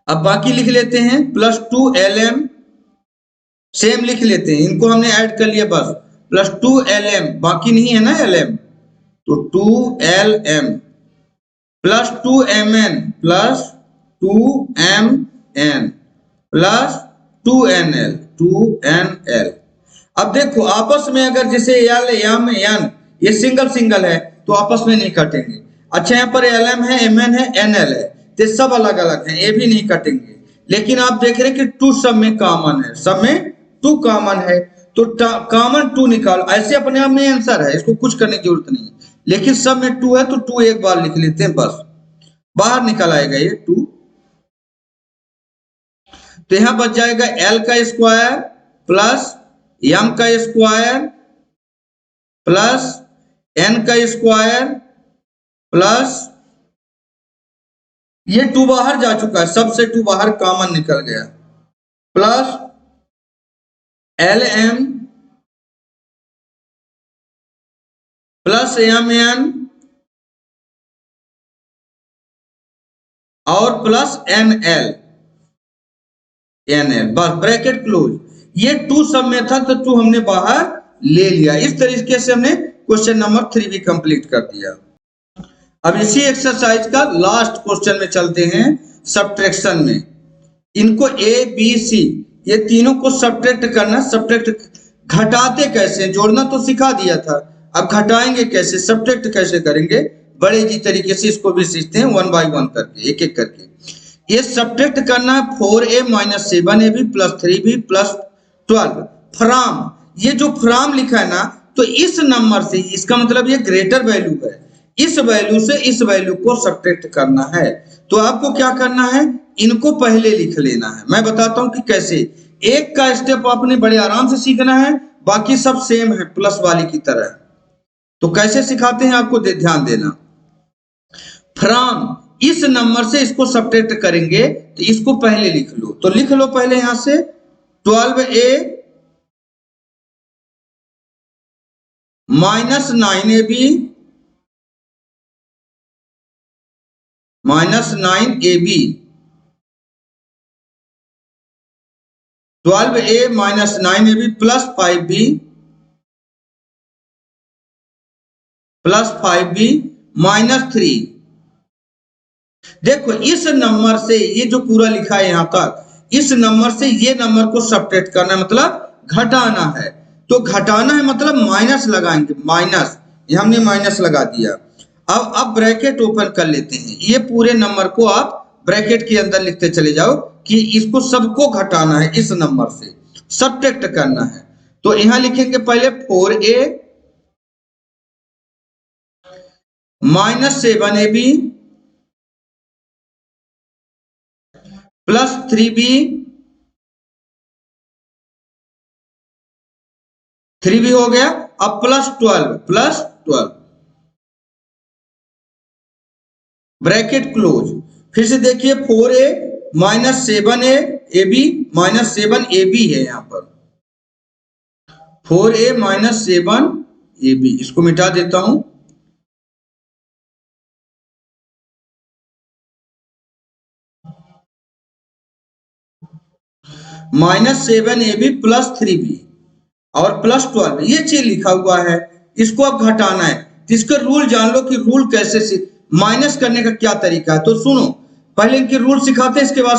अब बाकी लिख लेते हैं, प्लस 2lm, सेम लिख लेते हैं, इनको हमने ऐड कर लिया बस, प्लस 2lm, बाकी नहीं है ना lm, तो 2lm plus 2mn plus 2mn plus 2nl। अब देखो आपस में अगर जैसे एल एम एन ये सिंगल सिंगल है तो आपस में नहीं कटेंगे। अच्छा, यहाँ पर एल है, एम एन है, एन एल है, तो सब अलग अलग है, ये भी नहीं कटेंगे। लेकिन आप देख रहे हैं कि 2 सब में कॉमन है, सब में 2 कॉमन है, तो कॉमन 2 निकालो, ऐसे अपने आप में आंसर है, इसको कुछ करने की जरूरत नहीं। लेकिन सब में 2 है तो 2 एक बार लिख लेते हैं, बस बाहर निकल आएगा ये 2। तो यहां बच जाएगा एल का स्क्वायर प्लस एम का स्क्वायर प्लस एन का स्क्वायर प्लस, ये 2 बाहर जा चुका है, सबसे 2 बाहर कॉमन निकल गया, plus l m plus mn और प्लस nl बस ब्रैकेट क्लोज। ये टू सब मेथड तो टू हमने बाहर ले लिया। इस तरीके से हमने क्वेश्चन नंबर 3 भी कंप्लीट कर दिया। अब इसी एक्सरसाइज का लास्ट क्वेश्चन में चलते हैं, सब्ट्रैक्शन में। इनको ए बी सी ये तीनों को सब्ट्रैक्ट करना। सब्ट्रैक्ट घटाते कैसे, जोड़ना तो सिखा दिया था, अब घटाएंगे कैसे, सब्ट्रैक्ट कैसे करेंगे, बड़े जी तरीके से इसको भी सीखते हैं, 1 बाय 1 करके, एक एक करके। ये सब्ट्रैक्ट करना है 4a minus 7ab plus 3b plus 12 from, ये जो फ्रॉम लिखा है ना, तो इस नंबर से, इसका मतलब ये ग्रेटर वैल्यू है, इस वैल्यू से इस वैल्यू को सब्ट्रैक्ट करना है। तो आपको क्या करना है, इनको पहले लिख लेना है। मैं बताता हूं कि कैसे। एक का स्टेप आपने बड़े आराम से सीखना है, बाकी सब सेम है प्लस वाली की तरह। तो कैसे सिखाते हैं आपको ध्यान देना। फ्रॉम, इस नंबर से इसको सब्ट्रैक्ट करेंगे, तो इसको पहले लिख लो। तो लिख लो पहले यहां से 12a minus 9ab minus 9ab, 12a minus 9ab plus 5b plus 5b minus 3। देखो इस नंबर से, ये जो पूरा लिखा है यहां तक, इस नंबर से ये नंबर को सब्ट्रैक्ट करना है, मतलब घटाना है। तो घटाना है मतलब माइनस लगाएंगे, माइनस, ये हमने माइनस लगा दिया। अब ब्रैकेट ओपन कर लेते हैं। ये पूरे नंबर को आप ब्रैकेट के अंदर लिखते चले जाओ कि इसको सबको घटाना है, इस नंबर से सब्ट्रैक्ट करना है। तो यहां लिखेंगे पहले 4a minus 7ab plus 3b, 3b हो गया। अब प्लस 12 ब्रैकेट क्लोज। फिर से देखिए 4a minus 7ab minus 7ab है यहां पर, 4a माइनस 7ab, इसको मिटा देता हूं। माइनस 7ab प्लस 3b और प्लस 12, ये चीज लिखा हुआ है, इसको अब घटाना है। तो इसका रूल जान लो कि रूल कैसे माइनस करने का क्या तरीका है। तो सुनो, पहले इनके रूल सिखाते हैं, इसके बाद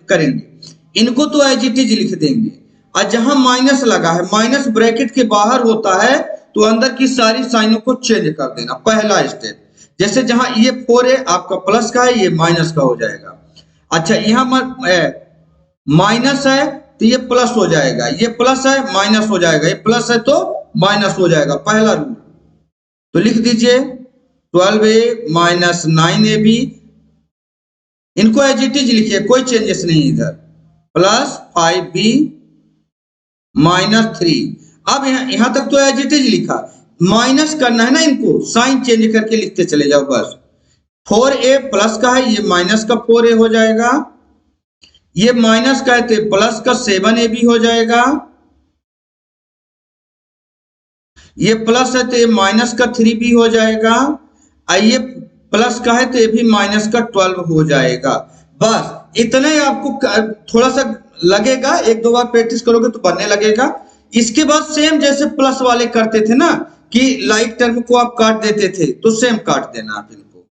करेंगे। इनको तो एज इट इज लिख देंगे, और जहां माइनस लगा है, माइनस ब्रैकेट के बाहर होता है, तो अंदर की सारी साइनों को चेंज कर देना, पहला स्टेप। जैसे जहां ये 4a आपका प्लस का है, ये माइनस का हो जाएगा। अच्छा, यहां माइनस है तो ये प्लस हो जाएगा, ये प्लस है माइनस हो जाएगा, ये प्लस है तो माइनस हो जाएगा, पहला रूल। तो लिख दीजिए 12a माइनस 9ab, इनको एज इट इज लिखिए, कोई चेंजेस नहीं इधर, प्लस 5b माइनस 3। अब यहां तक तो एज इट इज लिखा, माइनस करना है ना, इनको साइन चेंज करके लिखते चले जाओ बस। 4a प्लस का है, ये माइनस का 4a हो जाएगा, ये माइनस का है तो प्लस का 7ab हो जाएगा, ये प्लस है तो ये माइनस का 3b हो जाएगा, और ये प्लस का है तो ये भी माइनस का 12 हो जाएगा। बस इतना ही आपको थोड़ा सा लगेगा, एक दो बार प्रैक्टिस करोगे तो बनने लगेगा। इसके बाद सेम जैसे प्लस वाले करते थे ना, कि लाइक टर्म को आप काट देते थे, तो सेम काट देना आप इनको।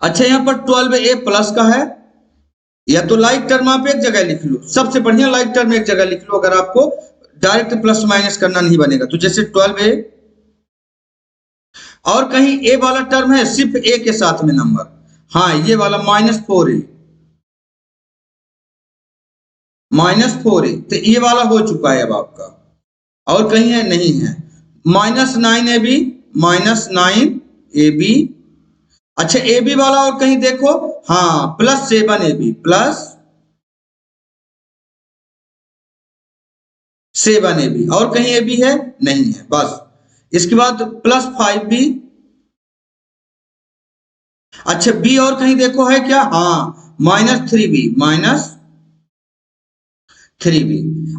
अच्छा, यहां पर 12a प्लस का है, या तो लाइक टर्म आप एक जगह लिख लो, सबसे बढ़िया लाइक टर्म एक जगह लिख लो, अगर आपको डायरेक्ट प्लस माइनस करना नहीं बनेगा। तो जैसे 12a, और कहीं a वाला टर्म है सिर्फ a के साथ में नंबर, हाँ ये वाला माइनस 4a, तो ये वाला हो चुका है अब आपका, और कहीं है नहीं है, माइनस 9ab माइनस 9ab। अच्छा, ए बी वाला और कहीं देखो, हाँ प्लस 7ab, प्लस 7ab, और कहीं ए बी है नहीं है, बस। इसके बाद प्लस 5b। अच्छा, बी और कहीं देखो है क्या, हाँ माइनस 3b, माइनस 3b।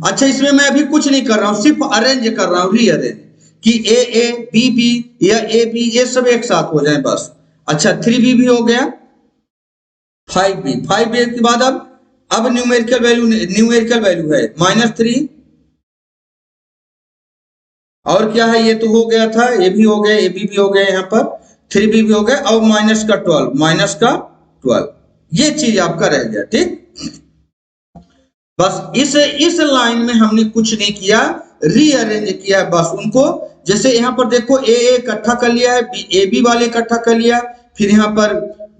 अच्छा, इसमें मैं अभी कुछ नहीं कर रहा हूं, सिर्फ अरेंज कर रहा हूं, रीअरेंज, कि ए बी बी या ए बी ये सब एक साथ हो जाए बस। अच्छा 3b भी हो गया, 5b के बाद अब न्यूमेरिकल वैल्यू है -3 और क्या है, ये तो हो गया था, ये भी हो गया, ए बी भी हो गया, यहाँ पर 3b भी हो गया और -12 ये चीज आपका रह गया। ठीक, बस इस लाइन में हमने कुछ नहीं किया, रीअरेंज किया है बस उनको। जैसे यहाँ पर देखो ए इकट्ठा कर लिया है, ए बी वाले इकट्ठा कर लिया, फिर यहाँ पर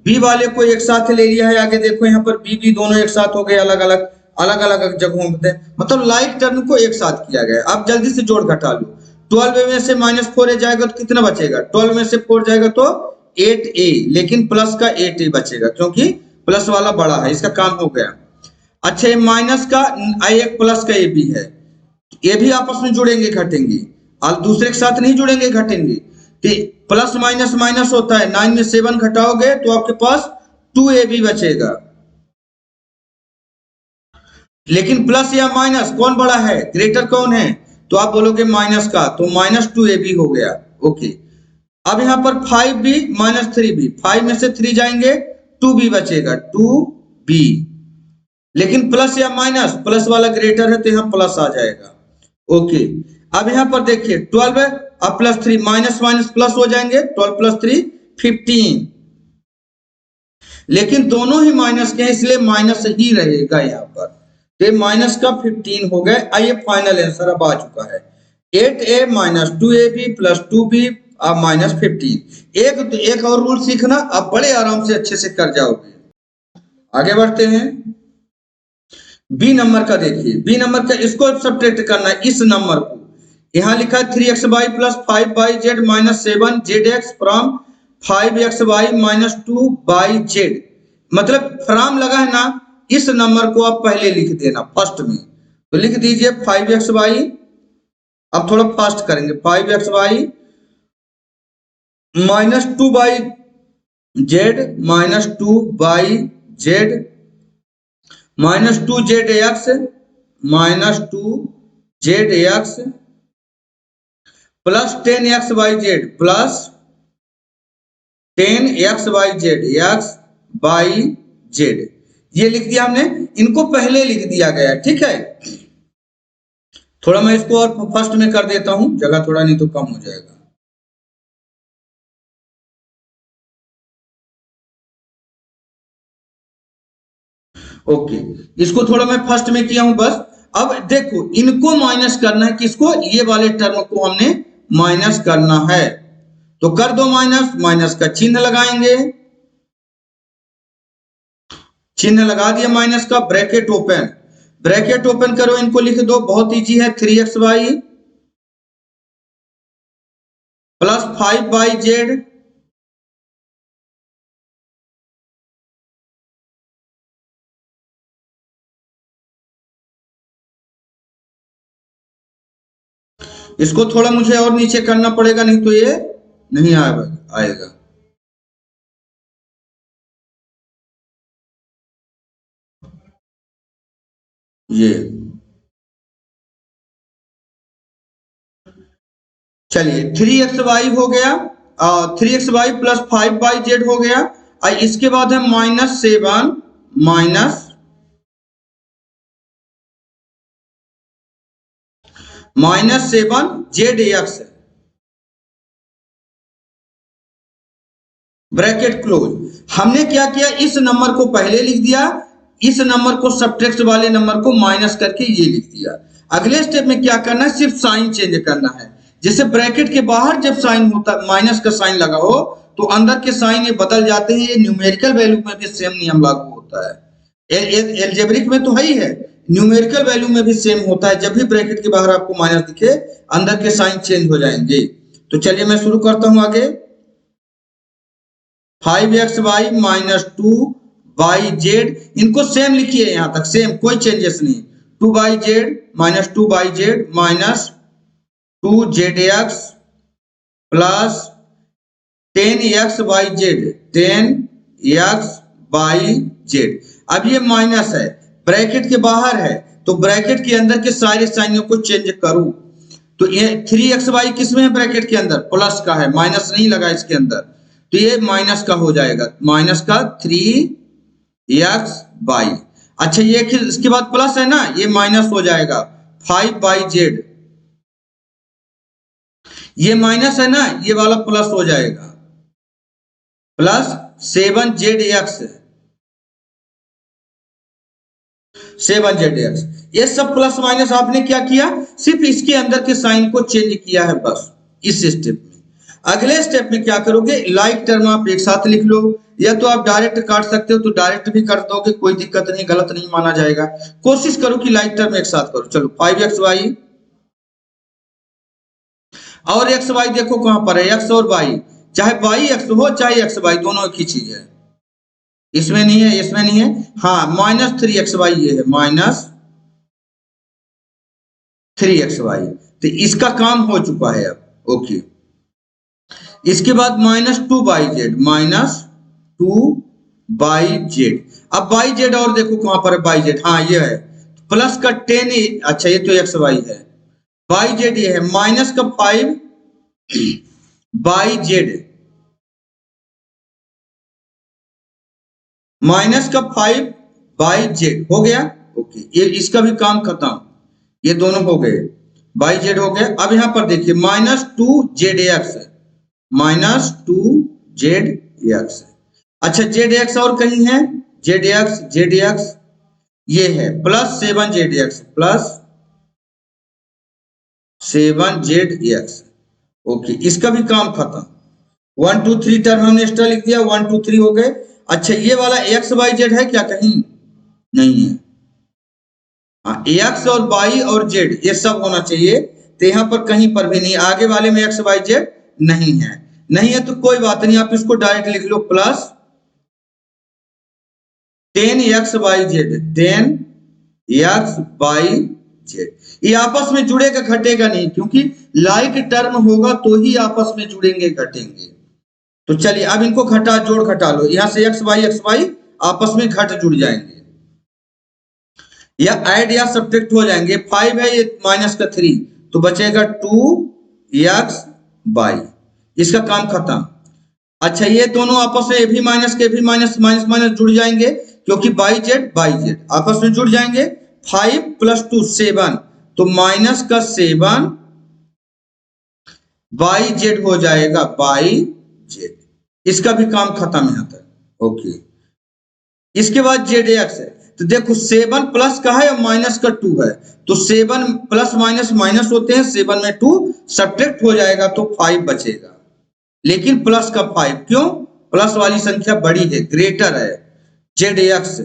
बी वाले को एक साथ ले लिया है, आगे देखो यहाँ पर बी दोनों एक साथ हो गए, अलग अलग जगहों पे, मतलब लाइक टर्म को एक साथ किया गया। अब जल्दी से जोड़ घटा लो, 12 में से -4 जाएगा तो कितना बचेगा, 12 में से 4 जाएगा तो 8a, लेकिन प्लस का 8a बचेगा क्योंकि प्लस वाला बड़ा है, इसका काम हो गया। अच्छा ये माइनस का एक प्लस का ये भी है, ये भी आपस में जुड़ेंगे घटेंगे और दूसरे के साथ नहीं जुड़ेंगे घटेंगे, तो प्लस माइनस माइनस होता है, 9 में 7 घटाओगे तो आपके पास 2ab बचेगा। लेकिन प्लस या माइनस कौन बड़ा है, ग्रेटर कौन है, तो आप बोलोगे माइनस का, तो -2ab हो गया। ओके, अब यहाँ पर 5b -3b, 5 में से 3 जाएंगे 2b बचेगा, 2b, लेकिन प्लस या माइनस, प्लस वाला ग्रेटर है तो यहाँ प्लस आ जाएगा। ओके, अब यहाँ पर देखिए 12 अब +3, माइनस माइनस प्लस हो जाएंगे, 12 + 3 15, लेकिन दोनों ही माइनस के हैं इसलिए माइनस ही रहेगा यहाँ पर, तो माइनस का 15 हो गए। आइए फाइनल आंसर अब आ चुका है 8a - 2ab + 2b -15। एक और रूल सीखना, आप बड़े आराम से अच्छे से कर जाओगे। आगे बढ़ते हैं, बी नंबर का देखिए, बी नंबर का इसको सब्ट्रैक्ट करना है, इस नंबर को यहाँ लिखा है 3xy + 5yz - 7zx from 5xy - 2yz, मतलब फ्रॉम लगा है ना, इस नंबर को आप पहले लिख देना फर्स्ट में, तो लिख दीजिए 5xy, अब थोड़ा फास्ट करेंगे, 5xy - 2yz - 2yz -2zx plus 10xyz plus 10xyz ये लिख दिया हमने, इनको पहले लिख दिया गया। ठीक है, थोड़ा मैं इसको और फर्स्ट में कर देता हूं, जगह थोड़ा नहीं तो कम हो जाएगा। ओके, इसको थोड़ा मैं फर्स्ट में किया हूं बस। अब देखो इनको माइनस करना है, किसको, ये वाले टर्म को हमने माइनस करना है, तो कर दो माइनस, माइनस का चिन्ह लगाएंगे, चिन्ह लगा दिया माइनस का, ब्रैकेट ओपन करो, इनको लिख दो, बहुत इजी है, 3xy + 5yz इसको थोड़ा मुझे और नीचे करना पड़ेगा, नहीं तो ये नहीं आएगा। ये चलिए 3xy हो गया, 3xy + 5yz हो गया, और इसके बाद है -7 -7zx ब्रैकेट क्लोज। हमने क्या किया, इस नंबर को पहले लिख दिया, इस नंबर को सब्ट्रैक्ट वाले नंबर को माइनस करके ये लिख दिया। अगले स्टेप में क्या करना है, सिर्फ साइन चेंज करना है, जैसे ब्रैकेट के बाहर जब साइन होता, माइनस का साइन लगा हो तो अंदर के साइन ये बदल जाते हैं, ये न्यूमेरिकल वैल्यू में भी सेम नियम लागू होता है, एल्जेब्रिक में तो है ही है, न्यूमेरिकल वैल्यू में भी सेम होता है, जब भी ब्रैकेट के बाहर आपको माइनस दिखे अंदर के साइन चेंज हो जाएंगे। तो चलिए मैं शुरू करता हूं आगे, 5xy - 2yz, इनको सेम लिखिए, यहां तक सेम, कोई चेंजेस नहीं, 2yz - 2yz - 2zx plus 10xyz 10xyz। अब ये माइनस है, ब्रैकेट के बाहर है, तो ब्रैकेट के अंदर के सारे साइनों को चेंज करूं, तो ये 3xy किस में है ब्रैकेट के अंदर, प्लस का है, माइनस नहीं लगा इसके अंदर, तो ये माइनस का हो जाएगा, माइनस का 3xy। अच्छा ये इसके बाद प्लस है ना, ये माइनस हो जाएगा 5z, ये माइनस है ना, ये वाला प्लस हो जाएगा, प्लस 7zx, 7zx। ये सब प्लस माइनस आपने क्या किया, सिर्फ इसके अंदर के साइन को चेंज किया है बस, इस स्टेप में। अगले स्टेप में क्या करोगे, लाइक टर्म आप एक साथ लिख लो, या तो आप डायरेक्ट काट सकते हो तो डायरेक्ट भी कर दोगे, कोई दिक्कत नहीं, गलत नहीं माना जाएगा। कोशिश करो कि लाइक टर्म एक साथ करो। चलो 5xy और xy देखो कहां पर है, x और y, चाहे y x हो चाहे xy, दोनों एक ही चीज है, इसमें नहीं है, इसमें नहीं है। हाँ -3xy ये है, -3xy, तो इसका काम हो चुका है अब, ओके। इसके बाद -2yz, -2yz। अब yz और देखो कहां पर है yz, हाँ ये है, प्लस का 10, अच्छा ये तो xy है, yz ये है, माइनस का 5yz, माइनस का 5yz हो गया, ओके। ये इसका भी काम खत्म, ये दोनों हो गए, yz हो गया। अब यहां पर देखिए -2zx, -2zx, अच्छा zx और कहीं है, zx ये है, plus 7zx, plus 7zx, okay. इसका भी काम खत्म, 1 2 3 टर्म हमने एक्स्ट्रा लिख दिया, 1 2 3 हो गए। अच्छा ये वाला xyz है क्या, कहीं नहीं है, हाँ x और y और z ये सब होना चाहिए, तो यहाँ पर कहीं पर भी नहीं, आगे वाले में xyz नहीं है, नहीं है तो कोई बात नहीं, आप इसको डायरेक्ट लिख लो, प्लस 10xyz, 10xyz। ये आपस में जुड़ेगा घटेगा नहीं, क्योंकि लाइक टर्म होगा तो ही आपस में जुड़ेंगे घटेंगे। तो चलिए अब इनको घटा जोड़ घटा लो, यहां से xy आपस में घट जुड़ जाएंगे, या ऐड या सब्ट्रैक्ट हो जाएंगे। 5 है, ये माइनस का 3, तो बचेगा 2xy, इसका काम खत्म। अच्छा ये दोनों आपस में, ये भी माइनस के भी माइनस, माइनस माइनस जुड़ जाएंगे, क्योंकि yz आपस में जुड़ जाएंगे। 5 + 2 7, तो माइनस का 7yz हो जाएगा, yz, इसका भी काम खत्म यहाँ तक, ओके। इसके बाद zx है, तो देखो 7 प्लस का है और माइनस का 2 है, तो 7 प्लस माइनस माइनस होते हैं, 7 में 2 सब्ट्रैक्ट हो जाएगा तो 5 बचेगा, लेकिन प्लस का 5 क्यों, प्लस वाली संख्या बड़ी है, ग्रेटर है, zx,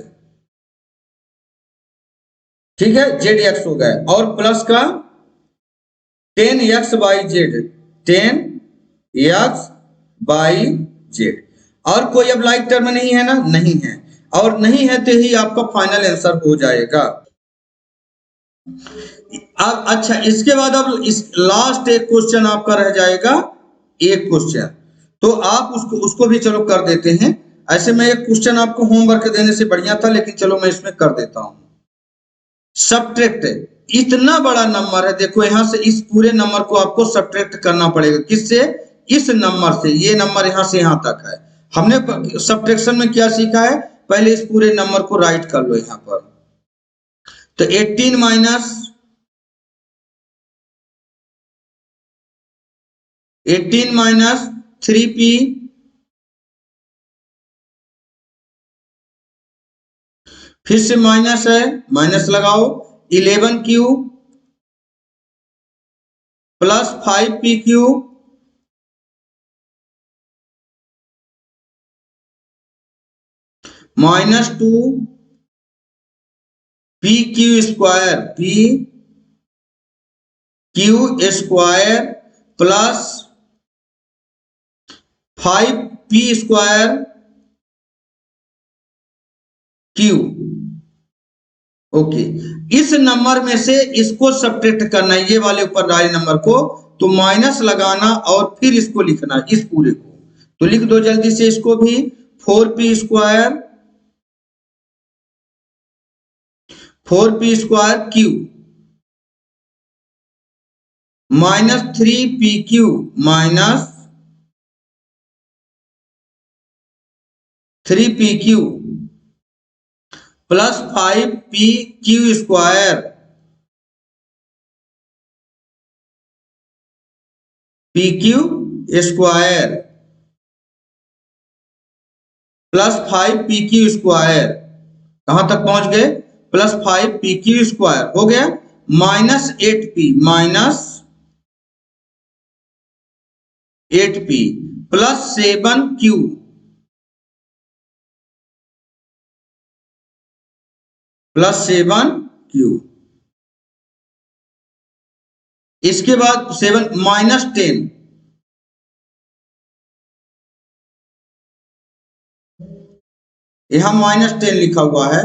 ठीक है, zx हो गया, और प्लस का 10xyz, 10xyz। और कोई अब लाइक टर्म नहीं है ना, नहीं है, और नहीं है तो ही आपका फाइनल आंसर हो जाएगा। अब अच्छा इसके बाद अब इस लास्ट एक क्वेश्चन आपका रह जाएगा, एक क्वेश्चन, तो आप उसको भी चलो कर देते हैं। ऐसे मैं एक क्वेश्चन आपको होमवर्क देने से बढ़िया था, लेकिन चलो मैं इसमें कर देता हूं। सब्ट्रैक्ट, इतना बड़ा नंबर है, देखो यहां से इस पूरे नंबर को आपको सब्ट्रैक्ट करना पड़ेगा, किससे, इस नंबर से, ये नंबर यहां से यहां तक है। हमने सब्ट्रैक्शन में क्या सीखा है, पहले इस पूरे नंबर को राइट कर लो यहां पर, तो 18 माइनस 3p, फिर से माइनस है, माइनस लगाओ, 11q plus 5pq -2 pq square, pq square plus 5p square q, okay. इस नंबर में से इसको सब्ट्रैक्ट करना है, ये वाले ऊपर वाले नंबर को, तो माइनस लगाना और फिर इसको लिखना, इस पूरे को, तो लिख दो जल्दी से इसको भी, 4p square q, minus 3pq minus 3pq plus 5pq square pq square plus 5pq square, कहां तक पहुंच गए, प्लस 5pq स्क्वायर हो गया, minus 8p plus 7q plus 7q, इसके बाद 7 माइनस 10 यहां माइनस 10 लिखा हुआ है,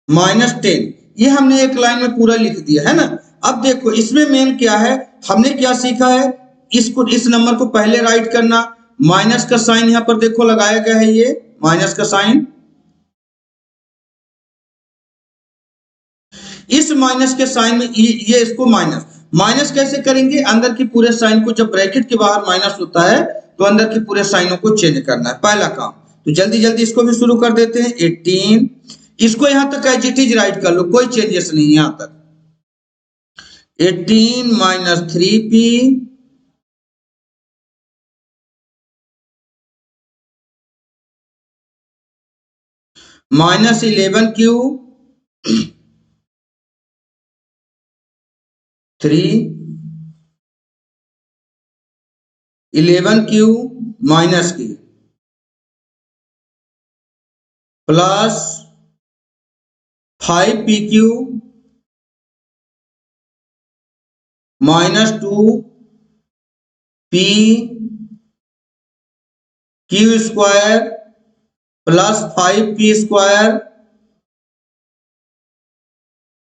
माइनस 10 ये हमने एक लाइन में पूरा लिख दिया है ना। अब देखो इसमें मेन क्या है, हमने क्या सीखा है, इसको इस नंबर को पहले राइट करना, माइनस का साइन यहां पर देखो लगाया गया है, ये माइनस का साइन, इस माइनस के साइन में ये इसको माइनस माइनस कैसे करेंगे, अंदर की पूरे साइन को, जब ब्रैकेट के बाहर माइनस होता है तो अंदर के पूरे साइनों को चेंज करना है, पहला काम। तो जल्दी जल्दी इसको भी शुरू कर देते हैं। 18 इसको यहां तक एज इट इज राइट कर लो, कोई चेंजेस नहीं यहां तक। 18 minus 3p minus 11q 11q minus की plus 5pq minus 2p q square plus 5p square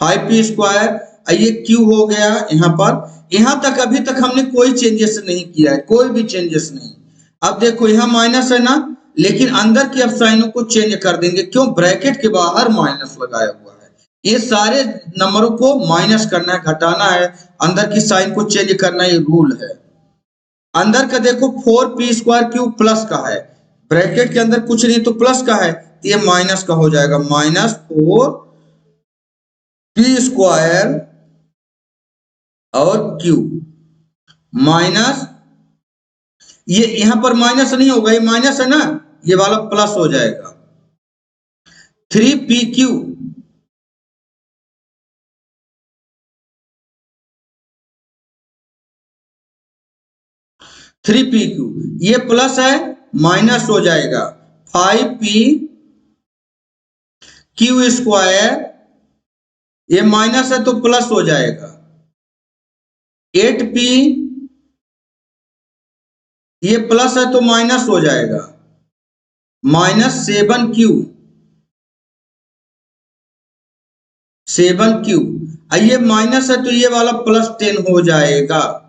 5p square, ये q हो गया यहां पर। यहां तक अभी तक हमने कोई चेंजेस नहीं किया है, कोई भी चेंजेस नहीं। अब देखो यहाँ माइनस है ना, लेकिन अंदर की अब साइनों को चेंज कर देंगे, क्यों, ब्रैकेट के बाहर माइनस लगाया हुआ है, ये सारे नंबरों को माइनस करना है, घटाना है, अंदर की साइन को चेंज करना, ये रूल है। अंदर का देखो 4p स्क्वायर क्यू प्लस का है, ब्रैकेट के अंदर कुछ नहीं तो प्लस का है, तो ये माइनस का हो जाएगा, माइनस 4p स्क्वायर और q माइनस, ये यहां पर माइनस नहीं होगा, ये माइनस है ना, ये वाला प्लस हो जाएगा, 3pq 3pq, ये प्लस है, माइनस हो जाएगा 5p q स्क्वायर, ये माइनस है तो प्लस हो जाएगा 8p, ये प्लस है तो माइनस हो जाएगा माइनस 7q 7q, ये माइनस है तो ये वाला प्लस 10 हो जाएगा,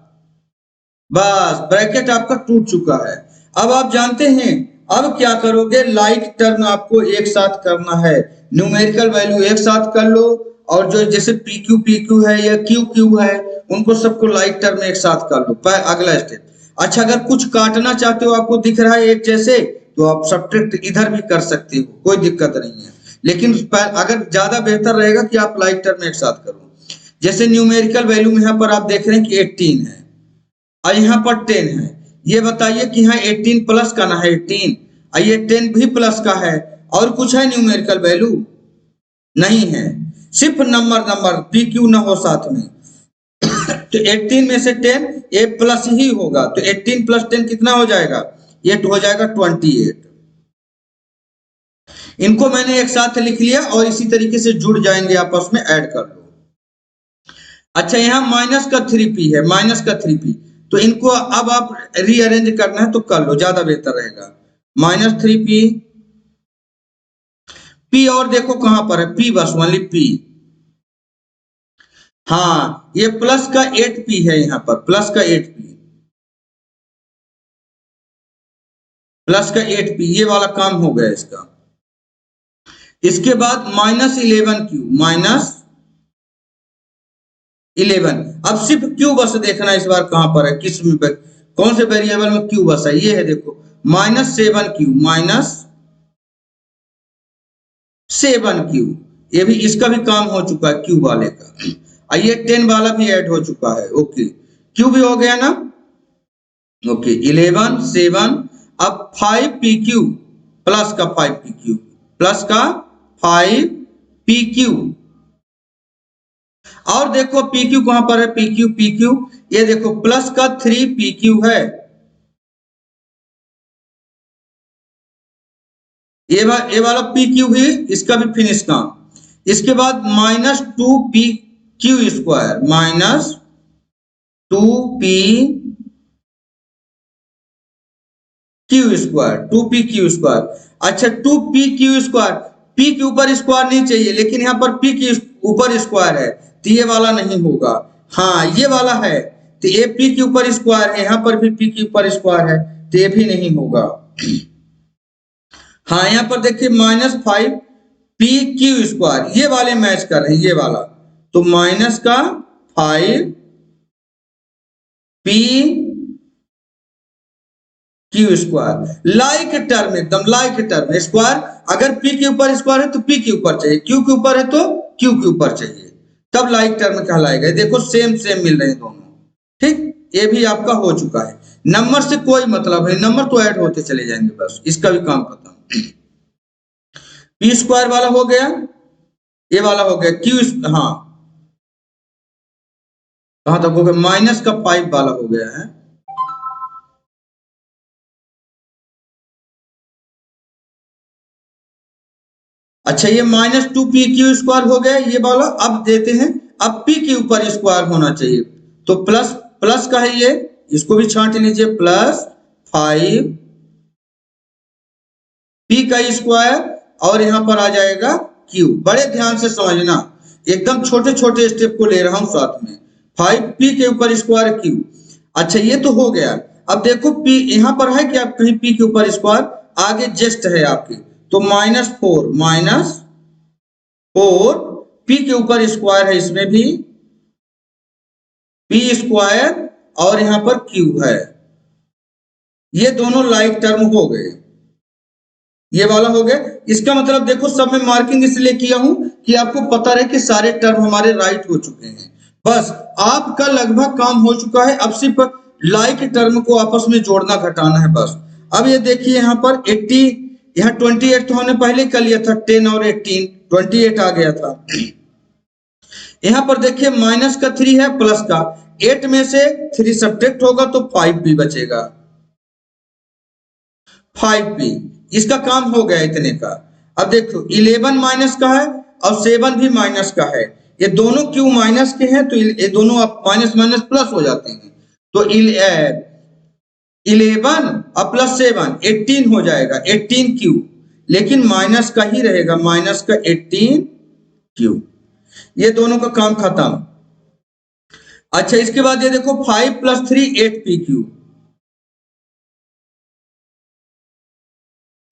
बस ब्रैकेट आपका टूट चुका है। अब आप जानते हैं अब क्या करोगे, लाइक टर्म आपको एक साथ करना है, न्यूमेरिकल वैल्यू एक साथ कर लो, और जो जैसे PQ है या QQ है उनको सबको लाइक टर्म एक साथ कर लो, अगला स्टेप। अच्छा अगर कुछ काटना चाहते हो, आपको दिख रहा है एक जैसे, तो आप सब्ट्रैक्ट इधर भी कर सकते हो, कोई दिक्कत नहीं है, लेकिन अगर ज्यादा बेहतर रहेगा कि आप लाइक टर्म एक साथ करो। जैसे न्यूमेरिकल वैल्यू में यहाँ पर आप देख रहे हैं कि 18 है और यहाँ पर 10 है, ये बताइए कि यहाँ 18 प्लस का ना है 18, और ये 10 भी प्लस का है, और कुछ है न्यूमेरिकल वैल्यू नहीं है, सिर्फ नंबर PQ ना हो साथ में। तो 18 में से 10 ये प्लस ही होगा, तो 18 प्लस 10 कितना हो जाएगा, ये हो जाएगा 28। इनको मैंने एक साथ लिख लिया और इसी तरीके से जुड़ जाएंगे, आपस में ऐड कर लो। अच्छा यहाँ माइनस का 3p है, माइनस का 3p, तो इनको अब आप रीअरेंज करना है तो कर लो, ज्यादा बेहतर रहेगा, माइनस 3p p, और देखो कहां पर है p, बस ओनली p, हाँ ये प्लस का 8p है, यहाँ पर प्लस का 8p, प्लस का 8p, ये वाला काम हो गया इसका। इसके बाद माइनस 11q माइनस 11। अब सिर्फ क्यू बस देखना इस बार कहां पर है, किस में कौन से वेरिएबल में क्यू बस है, ये है देखो -7q, -7q। ये भी, इसका भी काम हो चुका है क्यू वाले का। ये 10 वाला भी ऐड हो चुका है। ओके, क्यू भी हो गया ना। ओके, 11 7। अब 5pq प्लस का 5pq प्लस का 5pq। और देखो pq कहां पर है, pq ये देखो प्लस का 3pq है। ये वाला pq भी, इसका भी फिनिश काम। इसके बाद -2pq स्क्वायर, -2pq स्क्वायर। अच्छा, 2pq स्क्वायर, p के ऊपर स्क्वायर नहीं चाहिए, लेकिन यहाँ पर p के ऊपर स्क्वायर है तो ये वाला नहीं होगा। हाँ, ये वाला है तो ये p के ऊपर स्क्वायर है, यहाँ पर भी p के ऊपर स्क्वायर है तो ये भी नहीं होगा। हाँ, यहाँ पर देखिए -5pq स्क्वायर, ये वाले मैच कर रहे हैं, ये वाला। तो माइनस का 5p Q square, like term, एकदम लाइक टर्म। स्क्वायर अगर p के ऊपर स्क्वायर है तो p के ऊपर चाहिए, q के ऊपर है तो q के ऊपर चाहिए, तब लाइक टर्म कहलाएगा। देखो सेम सेम मिल रहे हैं दोनों। ठीक, ये भी आपका हो चुका है। नंबर से कोई मतलब है, नंबर तो ऐड होते चले जाएंगे, बस इसका भी काम खत्म। p स्क्वायर वाला हो गया, ये वाला हो गया क्यू। हाँ, कहां तक हो गया, माइनस का 5 वाला हो गया है। अच्छा, ये -2pq स्क्वायर हो गया ये वाला। अब देते हैं, अब p के ऊपर स्क्वायर होना चाहिए, तो प्लस प्लस का है ये, इसको भी छांट लीजिए, +5 p का स्क्वायर और यहां पर आ जाएगा q। बड़े ध्यान से समझना, एकदम छोटे छोटे स्टेप को ले रहा हूं साथ में। 5p के ऊपर स्क्वायर q। अच्छा, ये तो हो गया। अब देखो p यहां पर है कि आप कहीं p के ऊपर स्क्वायर, आगे जस्ट है आपके, तो -4 p के ऊपर स्क्वायर है, इसमें भी p स्क्वायर और यहां पर q है। ये दोनों लाइक टर्म हो गए, ये वाला हो गया। इसका मतलब देखो, सब में मार्किंग इसलिए किया हूं कि आपको पता रहे कि सारे टर्म हमारे राइट हो चुके हैं। बस आपका लगभग काम हो चुका है, अब सिर्फ लाइक टर्म को आपस में जोड़ना घटाना है बस। अब ये देखिए यहाँ पर 80, यहाँ 28 तो हमने पहले कर लिया था, 10 और 18, 28 आ गया था। यहाँ पर देखिए माइनस का 3 है, प्लस का 8 में से 3 सब्ट्रैक्ट होगा तो 5 भी बचेगा, 5p। इसका काम हो गया इतने का। अब देखो 11 माइनस का है और 7 भी माइनस का है, ये दोनों क्यू माइनस के हैं तो ये दोनों आप माइनस माइनस प्लस हो जाते हैं। तो 11 और +7 18 हो जाएगा, 18q, लेकिन माइनस का ही रहेगा, माइनस का 18q। ये दोनों का काम खत्म। अच्छा, इसके बाद ये देखो 5 + 3 8pq,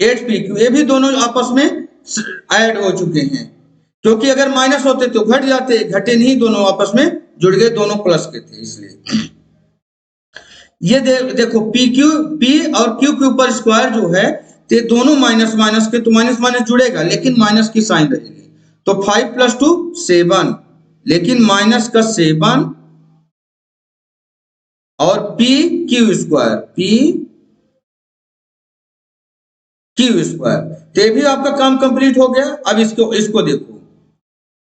8pq, ये भी दोनों आपस में ऐड हो चुके हैं, क्योंकि अगर माइनस होते तो घट जाते, घटे नहीं, दोनों आपस में जुड़ गए, दोनों प्लस के थे इसलिए। ये देखो pq, p और q के ऊपर स्क्वायर जो है, तो दोनों माइनस माइनस के, तो माइनस माइनस जुड़ेगा लेकिन माइनस की साइन रहेगी। तो 5 + 2 7, लेकिन माइनस का 7 और pq स्क्वायर, क्यू स्क्वायर, तो ये भी आपका काम कंप्लीट हो गया। अब इसको देखो,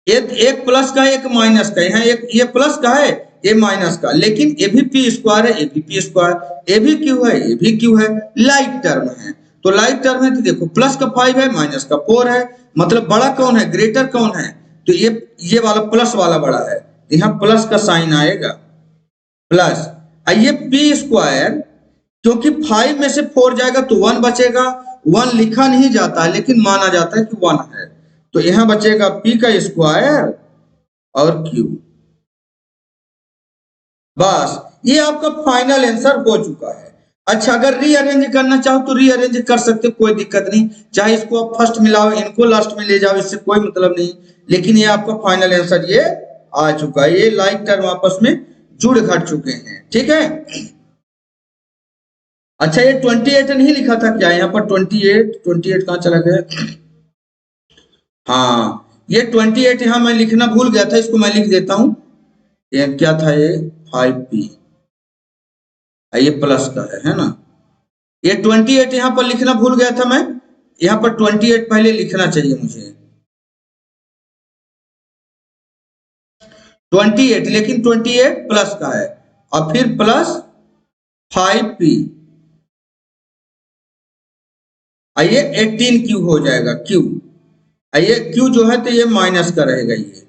एक प्लस का एक माइनस का, यहाँ एक ये प्लस का है ये माइनस का, लेकिन ये भी p स्क्वायर है, ये भी p स्क्वायर, ये भी q है, ये भी q है, लाइक टर्म है। तो लाइक टर्म है तो देखो प्लस का 5 है, माइनस का 4 है, मतलब बड़ा कौन है, ग्रेटर कौन है, तो ये वाला प्लस वाला बड़ा है, यहाँ प्लस का साइन आएगा, प्लस। ये p स्क्वायर, क्योंकि 5 में से 4 जाएगा तो 1 बचेगा, 1 लिखा नहीं जाता है लेकिन माना जाता है कि 1 है, तो यहां बचेगा p का स्क्वायर और q। बस ये आपका फाइनल आंसर हो चुका है। अच्छा, अगर रीअरेंज करना चाहो तो रीअरेंज कर सकते, कोई दिक्कत नहीं, चाहे इसको आप फर्स्ट मिलाओ, इनको लास्ट में ले जाओ, इससे कोई मतलब नहीं, लेकिन ये आपका फाइनल आंसर ये आ चुका है, ये लाइक टर्म आपस में जुड़ घट चुके हैं, ठीक है। अच्छा ये 28 नहीं लिखा था क्या यहाँ पर, 28 कहाँ चला गया, हाँ ये 28 यहाँ मैं लिखना भूल गया था, इसको मैं लिख देता हूं, ये क्या था ये 5p, ये प्लस का है ना, ये 28 यहाँ पर लिखना भूल गया था मैं, यहाँ पर 28 पहले लिखना चाहिए मुझे 28, लेकिन 28 प्लस का है और फिर प्लस 5p, आइए 18 क्यू हो जाएगा, क्यू आइए क्यू जो है तो ये माइनस का रहेगा, ये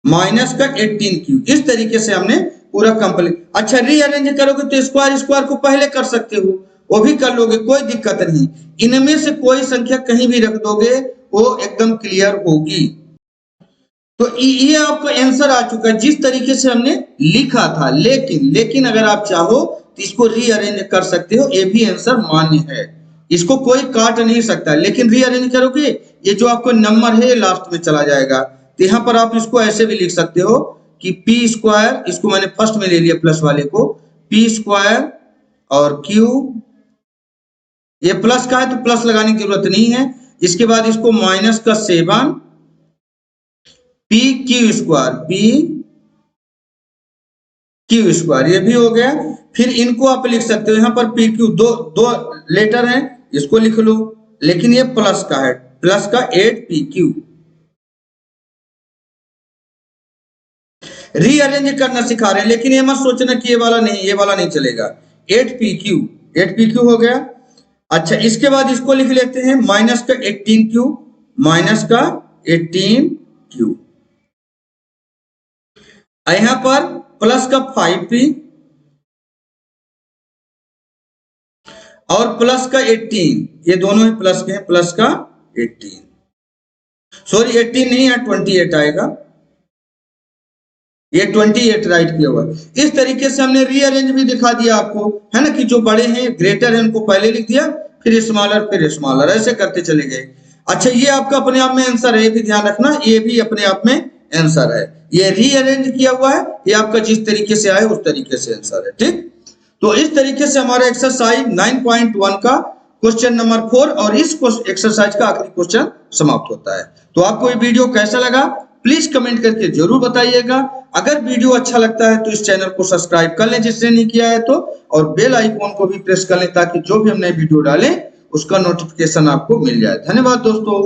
माइनस का 18 क्यू, इस तरीके से हमने पूरा कंप्लीट। अच्छा रीअरेंज करोगे तो स्क्वायर स्क्वायर को पहले कर सकते हो, वो भी कर लोगे, कोई दिक्कत नहीं, इनमें से कोई संख्या कहीं भी रख दोगे वो एकदम क्लियर होगी। तो ये आपका आंसर आ चुका है जिस तरीके से हमने लिखा था, लेकिन अगर आप चाहो तो इसको रीअरेंज कर सकते हो, ये भी आंसर मान्य है, इसको कोई काट नहीं सकता, लेकिन रीअरेंज करोगे ये जो आपको नंबर है लास्ट में चला जाएगा। तो यहाँ पर आप इसको ऐसे भी लिख सकते हो कि पी स्क्वायर, इसको मैंने फर्स्ट में ले लिया प्लस वाले को, पी स्क्वायर और क्यू, ये प्लस का है तो प्लस लगाने की जरूरत नहीं है, इसके बाद इसको माइनस का 7 P Q square, P Q square, ये भी हो गया। फिर इनको आप लिख सकते हो, यहाँ पर पी क्यू दो लेटर हैं, इसको लिख लो, लेकिन ये प्लस का है, प्लस का 8 पी क्यू। रीअरेंज करना सिखा रहे हैं, लेकिन ये मत सोचना कि ये वाला नहीं चलेगा, 8 पी क्यू हो गया। अच्छा इसके बाद इसको लिख लेते हैं माइनस का 18 क्यू, माइनस का 18 क्यू, यहां पर प्लस का 5p और प्लस का 18, ये दोनों ही प्लस के हैं, प्लस का 18, सॉरी 18 नहीं है 28 आएगा, ये 28 राइट किया हुआ। इस तरीके से हमने रीअरेंज भी दिखा दिया आपको, है ना, कि जो बड़े हैं ग्रेटर है उनको पहले लिख दिया, फिर स्मॉलर, ऐसे करते चले गए। अच्छा ये आपका अपने आप में आंसर है, ये भी ध्यान रखना, ये भी अपने आप में आंसर है, ये रीअरेंज किया हुआ है, ये आपका जिस तरीके से आए उस तरीके से आंसर है, ठीक। तो इस तरीके से हमारा एक्सरसाइज 9.1 का क्वेश्चन नंबर 4 और इस एक्सरसाइज का आखिरी क्वेश्चन समाप्त होता है। तो आपको ये वीडियो कैसा लगा प्लीज कमेंट करके जरूर बताइएगा। अगर वीडियो अच्छा लगता है तो इस चैनल को सब्सक्राइब कर लें जिसने नहीं किया है तो, और बेल आइकॉन को भी प्रेस कर लें ताकि जो भी हम नए वीडियो डालें उसका नोटिफिकेशन आपको मिल जाए। धन्यवाद दोस्तों।